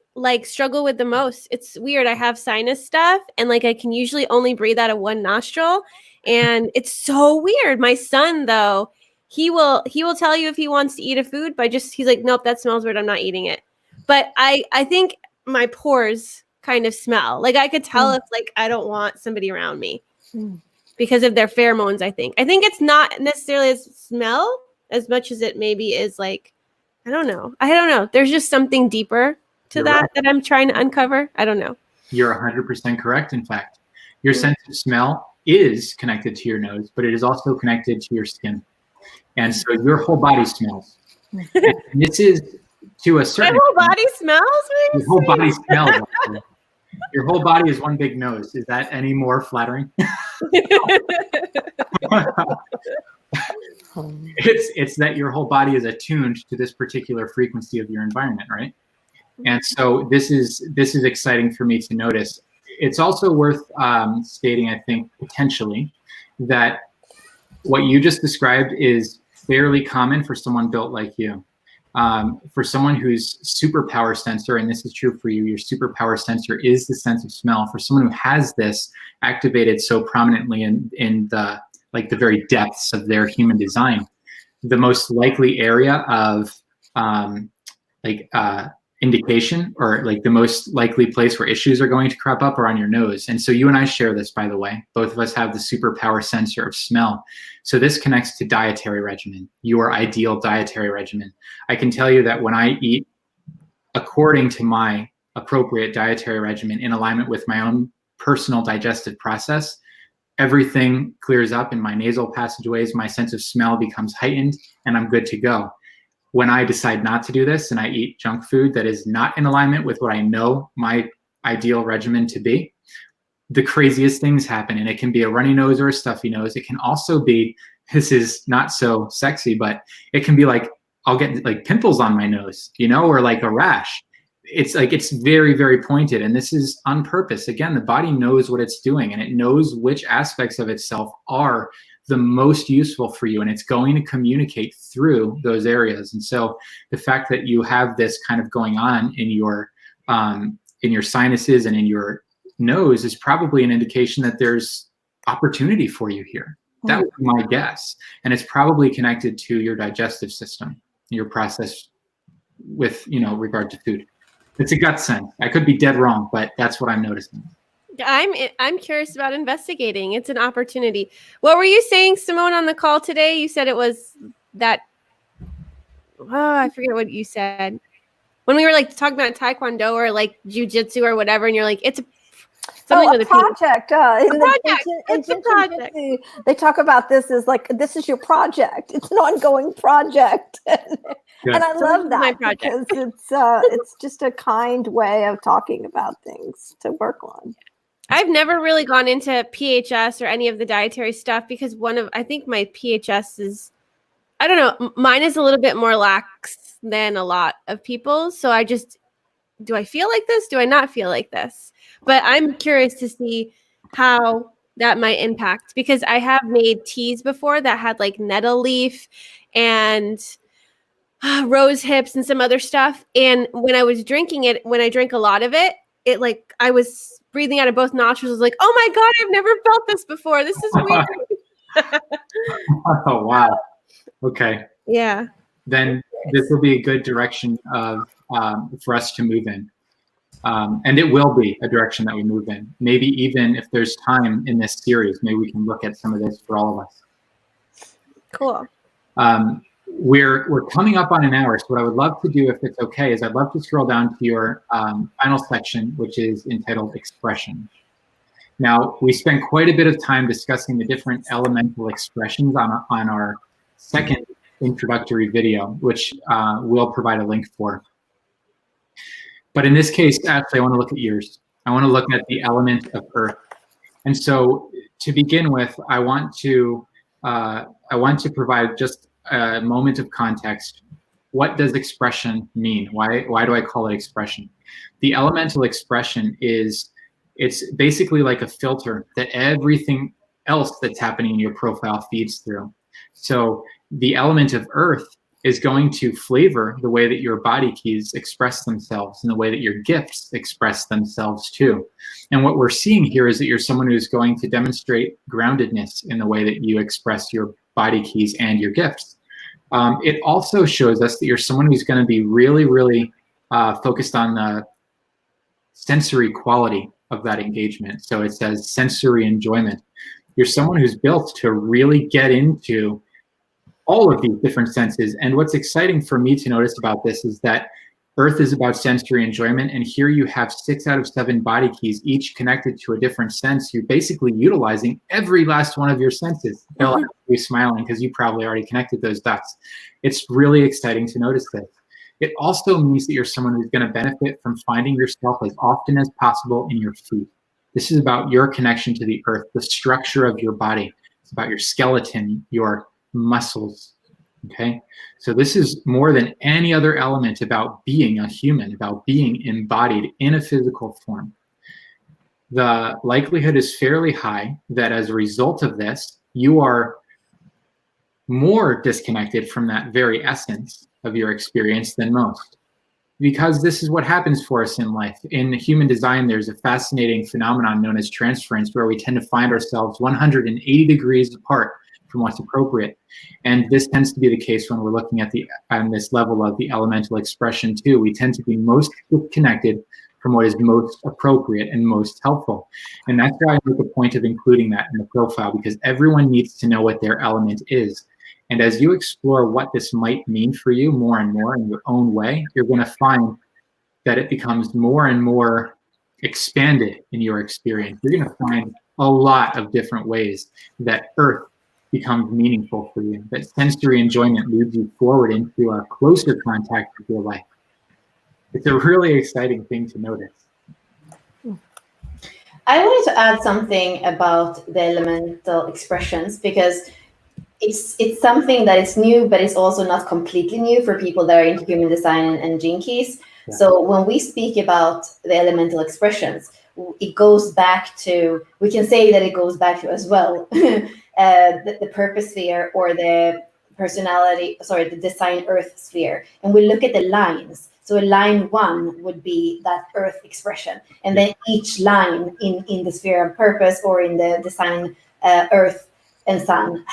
struggle with the most. It's weird. I have sinus stuff, and I can usually only breathe out of one nostril, and it's so weird. My son, though, he will tell you if he wants to eat a food, but he's like, nope, that smells weird, I'm not eating it. But I think my pores kind of smell. I could tell if I don't want somebody around me because of their pheromones. I think it's not necessarily as smell as much as it maybe is I don't know. There's just something deeper to that I'm trying to uncover. I don't know. You're 100% correct. In fact, your sense of smell is connected to your nose, but it is also connected to your skin. And so your whole body smells. And this is to a certain My whole body smells? Your whole body smells. Your whole body is one big nose. Is that any more flattering? It's that your whole body is attuned to this particular frequency of your environment, right? And so this is exciting for me to notice. It's also worth stating, I think, potentially, that what you just described is fairly common for someone built like you. For someone who's superpower sensor, and this is true for you, your superpower sensor is the sense of smell. For someone who has this activated so prominently in the very depths of their human design, the most likely area of indication, or the most likely place where issues are going to crop up, are on your nose. And so you and I share this, by the way. Both of us have the superpower sensor of smell. So this connects to dietary regimen, your ideal dietary regimen. I can tell you that when I eat according to my appropriate dietary regimen, in alignment with my own personal digestive process, everything clears up in my nasal passageways, my sense of smell becomes heightened, and I'm good to go. When I decide not to do this and I eat junk food that is not in alignment with what I know my ideal regimen to be, the craziest things happen. And it can be a runny nose or a stuffy nose. It can also be, this is not so sexy, but it can be I'll get pimples on my nose, or a rash. It's very, very pointed. And this is on purpose. Again, the body knows what it's doing, and it knows which aspects of itself are the most useful for you, and it's going to communicate through those areas. And so the fact that you have this kind of going on in your sinuses and in your nose is probably an indication that there's opportunity for you here. That would be my guess. And it's probably connected to your digestive system, your process with, regard to food. It's a gut sense. I could be dead wrong, but that's what I'm noticing. I'm curious about investigating. It's an opportunity. What were you saying, Simone, on the call today? You said it was that, I forget what you said. When we were like talking about Taekwondo or like jujitsu or whatever, and you're like, it's something with a project. It's a project. They talk about this as like, this is your project. It's an ongoing project. And I love that because it's just a kind way of talking about things to work on. I've never really gone into PHS or any of the dietary stuff because I think my PHS is, I don't know, mine is a little bit more lax than a lot of people. So do I feel like this? Do I not feel like this? But I'm curious to see how that might impact, because I have made teas before that had like nettle leaf and rose hips and some other stuff. And when I was drinking it, when I drank a lot of it, like I was breathing out of both nostrils. I was like, oh my God, I've never felt this before. This is weird. Oh, wow. Okay. Yeah. Then this will be a good direction for us to move in. And it will be a direction that we move in. Maybe even if there's time in this series, maybe we can look at some of this for all of us. Cool. We're coming up on an hour. So what I would love to do, if it's okay, is I'd love to scroll down to your final section, which is entitled Expression. Now, we spent quite a bit of time discussing the different elemental expressions on our second introductory video, which we'll provide a link for. But in this case, actually, I want to look at yours. I want to look at the element of earth. And so to begin with, I want to provide just a moment of context. What does expression mean? Why do I call it expression? The elemental expression it's basically like a filter that everything else that's happening in your profile feeds through. So the element of earth is going to flavor the way that your body keys express themselves and the way that your gifts express themselves too. And what we're seeing here is that you're someone who's going to demonstrate groundedness in the way that you express your body keys and your gifts. It also shows us that you're someone who's going to be really, really focused on the sensory quality of that engagement. So it says sensory enjoyment. You're someone who's built to really get into all of these different senses. And what's exciting for me to notice about this is that earth is about sensory enjoyment. And here you have 6 out of 7 body keys, each connected to a different sense. You're basically utilizing every last one of your senses. They'll be smiling because you probably already connected those dots. It's really exciting to notice this. It also means that you're someone who's going to benefit from finding yourself as often as possible in your food. This is about your connection to the earth, the structure of your body. It's about your skeleton, your muscles. Okay, so this is more than any other element about being a human, about being embodied in a physical form. The likelihood is fairly high that as a result of this, you are more disconnected from that very essence of your experience than most. Because this is what happens for us in life. In human design, there's a fascinating phenomenon known as transference, where we tend to find ourselves 180 degrees apart from what's appropriate. And this tends to be the case when we're looking at on this level of the elemental expression too. We tend to be most disconnected from what is most appropriate and most helpful. And that's why I make a point of including that in the profile, because everyone needs to know what their element is. And as you explore what this might mean for you more and more in your own way, you're going to find that it becomes more and more expanded in your experience. You're going to find a lot of different ways that earth becomes meaningful for you, that sensory enjoyment leads you forward into a closer contact with your life. It's a really exciting thing to notice. I wanted to add something about the elemental expressions, because it's something that is new, but it's also not completely new for people that are into human design and gene keys. Yeah. So when we speak about the elemental expressions, it goes back to, we can say that it goes back to as well, the purpose sphere, or the personality, the design earth sphere. And we look at the lines. So a line 1 would be that earth expression. And then each line in the sphere of purpose or in the design, earth and sun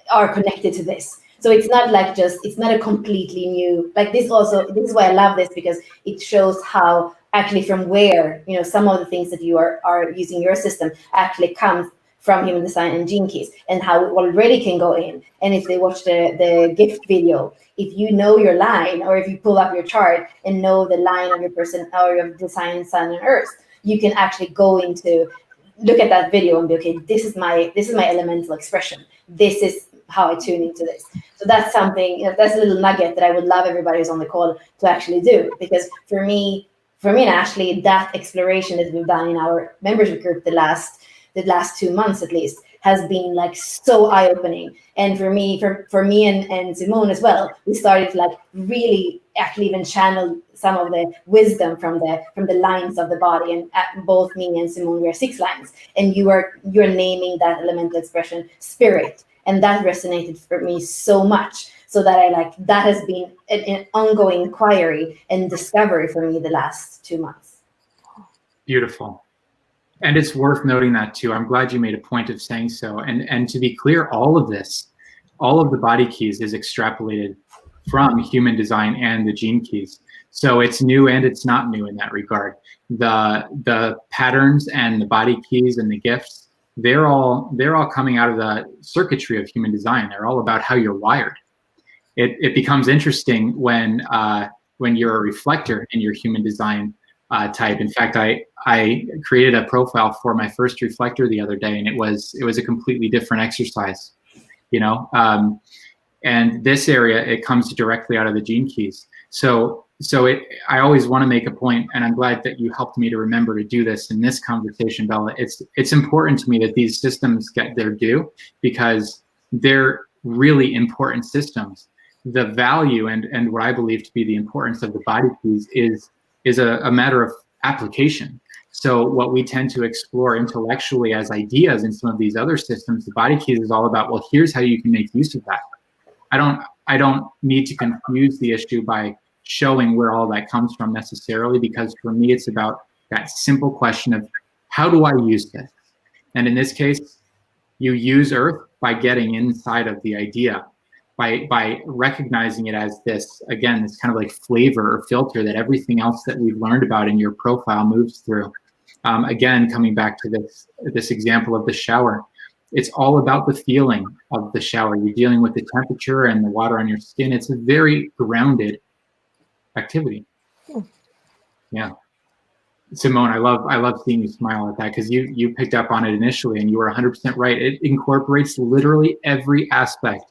are connected to this. So it's not like it's not a completely new, like this is why I love this, because it shows how actually from where, some of the things that you are using your system actually comes from human design and gene keys, and how it already can go in. And if they watch the gift video, if you know your line, or if you pull up your chart and know the line of your person or your design sun and earth, you can actually go into, look at that video and be, okay, this is my elemental expression. This is how I tune into this. So that's something, that's a little nugget that I would love everybody who's on the call to actually do. Because for me and Ashley, that exploration that we've done in our membership group the last 2 months at least has been like so eye-opening. And for me and Simone as well, we started to like really actually even channel some of the wisdom from the lines of the body. And both me and Simone, we are 6 lines, and you're naming that elemental expression spirit, and that resonated for me so much. So that that has been an ongoing inquiry and discovery for me the last 2 months. Beautiful. And it's worth noting that too. I'm glad you made a point of saying so. And to be clear, all of the body keys is extrapolated from human design and the gene keys. So it's new and it's not new in that regard. The patterns and the body keys and the gifts, they're all coming out of the circuitry of human design. They're all about how you're wired. It becomes interesting when you're a reflector in your human design type. In fact, I created a profile for my first reflector the other day, and it was a completely different exercise, and this area, it comes directly out of the gene keys. So I always want to make a point, and I'm glad that you helped me to remember to do this in this conversation, Bella. It's important to me that these systems get their due, because they're really important systems. The value and what I believe to be the importance of the body keys is a matter of application. So what we tend to explore intellectually as ideas in some of these other systems, the body keys is all about, well, here's how you can make use of that. I don't need to confuse the issue by showing where all that comes from necessarily, because for me, it's about that simple question of, how do I use this? And in this case, you use Earth by getting inside of the idea, by recognizing it as this, again, this kind of like flavor or filter that everything else that we've learned about in your profile moves through. Again, coming back to this example of the shower, it's all about the feeling of the shower. You're dealing with the temperature and the water on your skin. It's a very grounded activity. Yeah. Simone, I love seeing you smile at that, because you picked up on it initially, and you were 100% right. It incorporates literally every aspect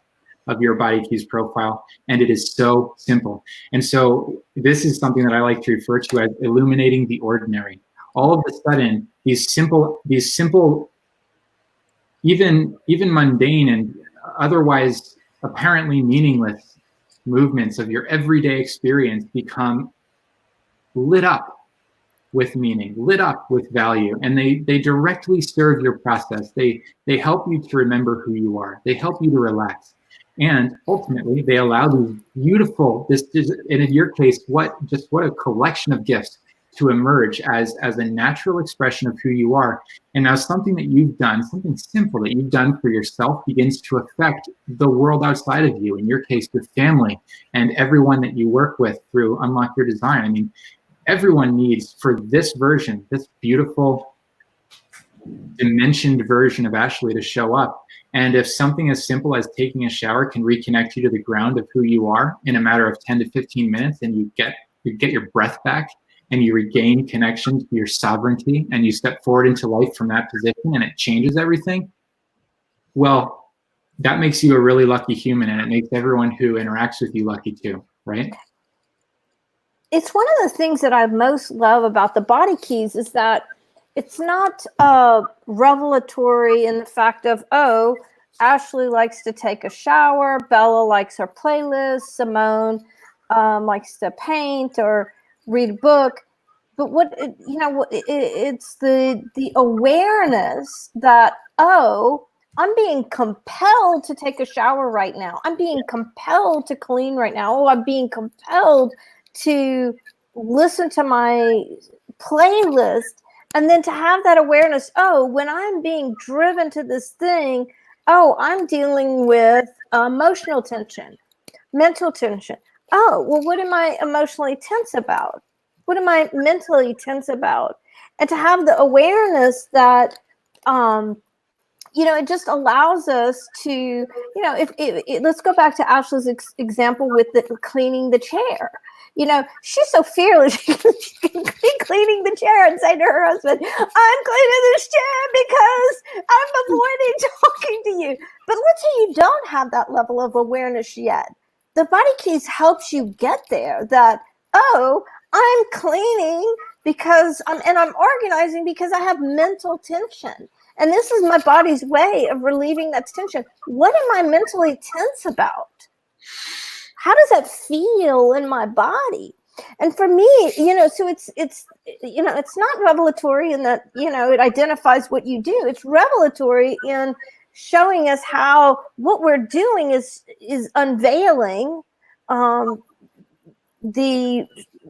of your body keys profile, and it is so simple. And so this is something that I like to refer to as illuminating the ordinary. All of a sudden, these simple, even mundane and otherwise apparently meaningless movements of your everyday experience become lit up with meaning, lit up with value, and they directly serve your process. They help you to remember who you are. They help you to relax. And ultimately, they allow these beautiful, and in your case, what a collection of gifts to emerge as a natural expression of who you are. And now something that you've done, something simple that you've done for yourself, begins to affect the world outside of you, in your case, your family, and everyone that you work with through Unlock Your Design. I mean, everyone needs, for this version, this beautiful dimensioned version of Ashley to show up. And if something as simple as taking a shower can reconnect you to the ground of who you are in a matter of 10 to 15 minutes, and you get your breath back, and you regain connection to your sovereignty, and you step forward into life from that position, and it changes everything, well, that makes you a really lucky human, and it makes everyone who interacts with you lucky too, right? It's one of the things that I most love about the body keys is that it's not revelatory in the fact of, oh, Ashley likes to take a shower, Bella likes her playlist, Simone likes to paint or read a book. But it's the awareness that, oh, I'm being compelled to take a shower right now. I'm being compelled to clean right now. Oh, I'm being compelled to listen to my playlist and then to have that awareness, oh, when I'm being driven to this thing, oh, I'm dealing with emotional tension, mental tension. Oh, well, what am I emotionally tense about? What am I mentally tense about? And to have the awareness that, it just allows us to, let's go back to Ashley's example with the cleaning the chair. She's so fearless. She can be cleaning the chair and say to her husband, I'm cleaning this chair because I'm avoiding talking to you. But let's say you don't have that level of awareness yet. The Body Keys helps you get there, that, oh, I'm cleaning because I'm organizing because I have mental tension. And this is my body's way of relieving that tension. What am I mentally tense about? How does that feel in my body? And for me, so it's not revelatory in that, it identifies what you do. It's revelatory in showing us how what we're doing is unveiling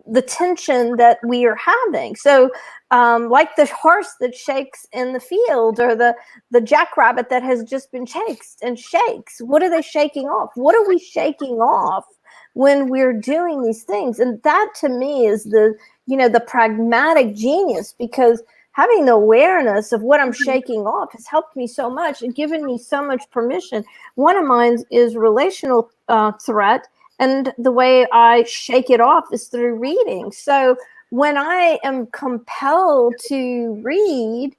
the tension that we are having. So like the horse that shakes in the field, or the jackrabbit that has just been chased and shakes. What are they shaking off? What are we shaking off when we're doing these things? And that to me is the pragmatic genius, because having the awareness of what I'm shaking off has helped me so much and given me so much permission. One of mine is relational threat. And the way I shake it off is through reading. So when I am compelled to read,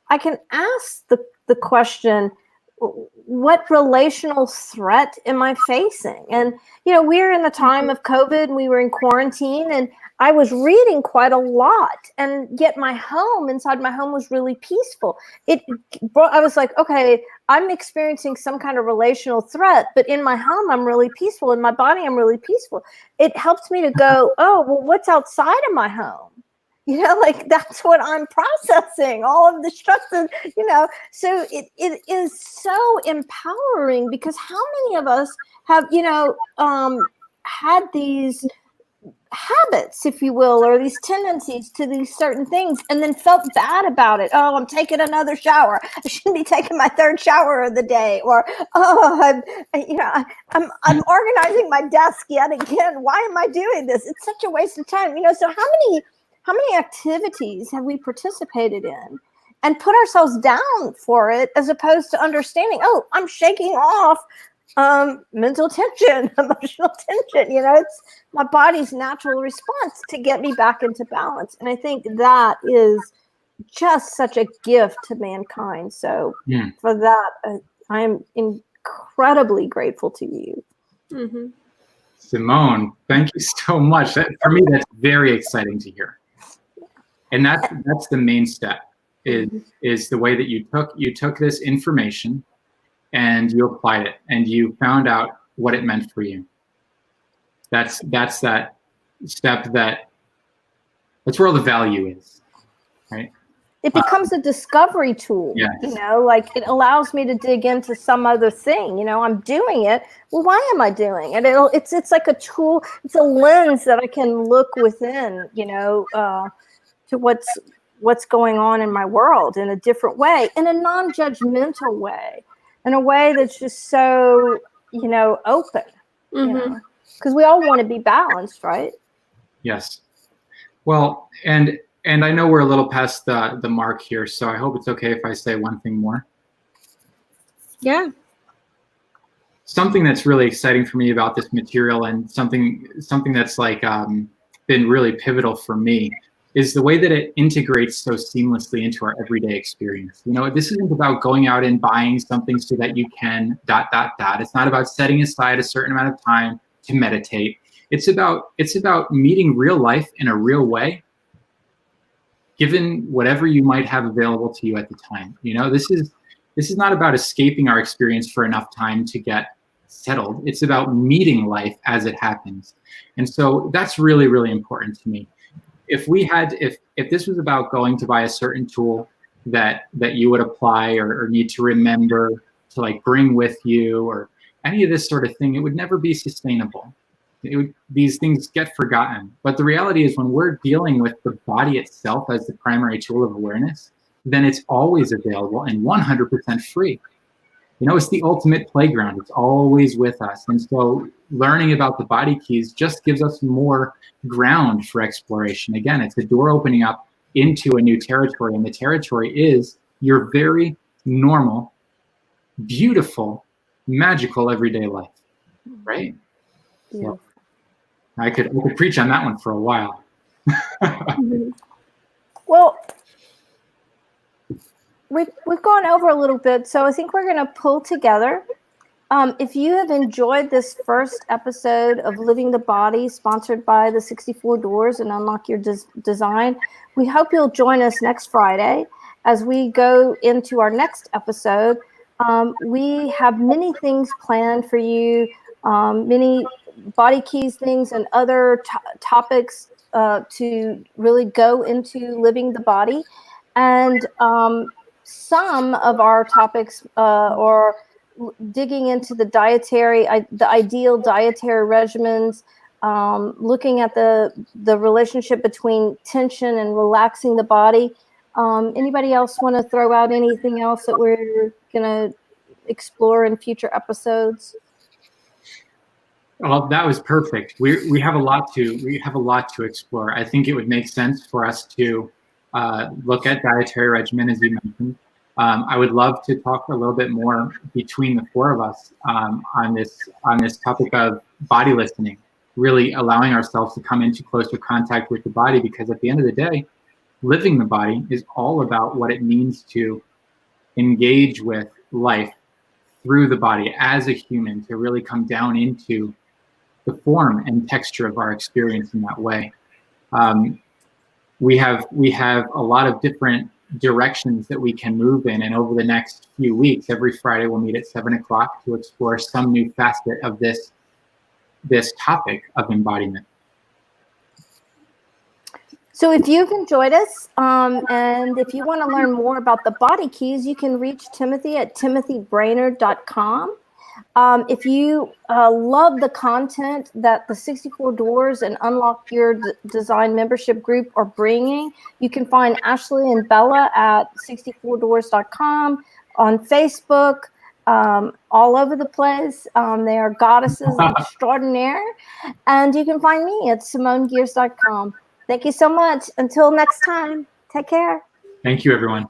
I can ask the question, what relational threat am I facing? And, we're in the time of COVID and we were in quarantine, and I was reading quite a lot, and yet inside my home was really peaceful. I was like, okay, I'm experiencing some kind of relational threat, but in my home, I'm really peaceful. In my body, I'm really peaceful. It helps me to go, oh, well, what's outside of my home? That's what I'm processing, all of the stresses, so it is so empowering, because how many of us have, had these habits, if you will, or these tendencies to these certain things, and then felt bad about it. Oh, I'm taking another shower. I shouldn't be taking my third shower of the day. Or, oh, I'm organizing my desk yet again. Why am I doing this? It's such a waste of time. So how many activities have we participated in and put ourselves down for it, as opposed to understanding, oh, I'm shaking off mental tension, emotional tension. It's my body's natural response to get me back into balance. And I think that is just such a gift to mankind. So for that, I am incredibly grateful to you. Mm-hmm. Simone, thank you so much. For me, that's very exciting to hear. And that's the main step, is the way that you took this information and you applied it, and you found out what it meant for you. That's that step that's where all the value is, right? It becomes a discovery tool. Yes. It allows me to dig into some other thing. I'm doing it. Well, why am I doing it? It's like a tool. It's a lens that I can look within, to what's going on in my world in a different way, in a non-judgmental way, in a way that's just so, open, because we all want to be balanced, right? Yes. Well, and I know we're a little past the mark here, so I hope it's okay if I say one thing more. Yeah. Something that's really exciting for me about this material, and something that's been really pivotal for me, is the way that it integrates so seamlessly into our everyday experience. This isn't about going out and buying something so that you can ... It's not about setting aside a certain amount of time to meditate. It's about meeting real life in a real way, given whatever you might have available to you at the time. This is not about escaping our experience for enough time to get settled. It's about meeting life as it happens. And so that's really, really important to me. If this was about going to buy a certain tool that you would apply or need to remember to bring with you, or any of this sort of thing, it would never be sustainable. these things get forgotten. But the reality is when we're dealing with the body itself as the primary tool of awareness, then it's always available and 100% free. You know, it's the ultimate playground. It's always with us. And so learning about the body keys just gives us more ground for exploration. Again, it's a door opening up into a new territory. And the territory is your very normal, beautiful, magical everyday life, right? Yeah. So I could preach on that one for a while. Well, we've gone over a little bit, so I think we're going to pull together. If you have enjoyed this first episode of Living the Body, sponsored by the 64 Doors and Unlock Your Design, we hope you'll join us next Friday as we go into our next episode. We have many things planned for you, many body keys things and other topics to really go into living the body. And some of our topics or digging into the ideal dietary regimens, looking at the relationship between tension and relaxing the body. Anybody else want to throw out anything else that we're going to explore in future episodes? Well, that was perfect. We have a lot to explore. I think it would make sense for us to look at dietary regimen, as you mentioned. I would love to talk a little bit more between the four of us on this topic of body listening, really allowing ourselves to come into closer contact with the body, because at the end of the day, living the body is all about what it means to engage with life through the body as a human, to really come down into the form and texture of our experience in that way. We have a lot of different directions that we can move in, and over the next few weeks, every Friday we'll meet at 7 o'clock to explore some new facet of this topic of embodiment. So if you've enjoyed us, and if you want to learn more about the body keys, you can reach Timothy at timothybrainard.com. If you love the content that the 64 Doors and Unlock Your Design membership group are bringing, you can find Ashley and Bella at 64doors.com, on Facebook, all over the place. They are goddesses extraordinaire. And you can find me at SimoneGers.com. Thank you so much. Until next time, take care. Thank you, everyone.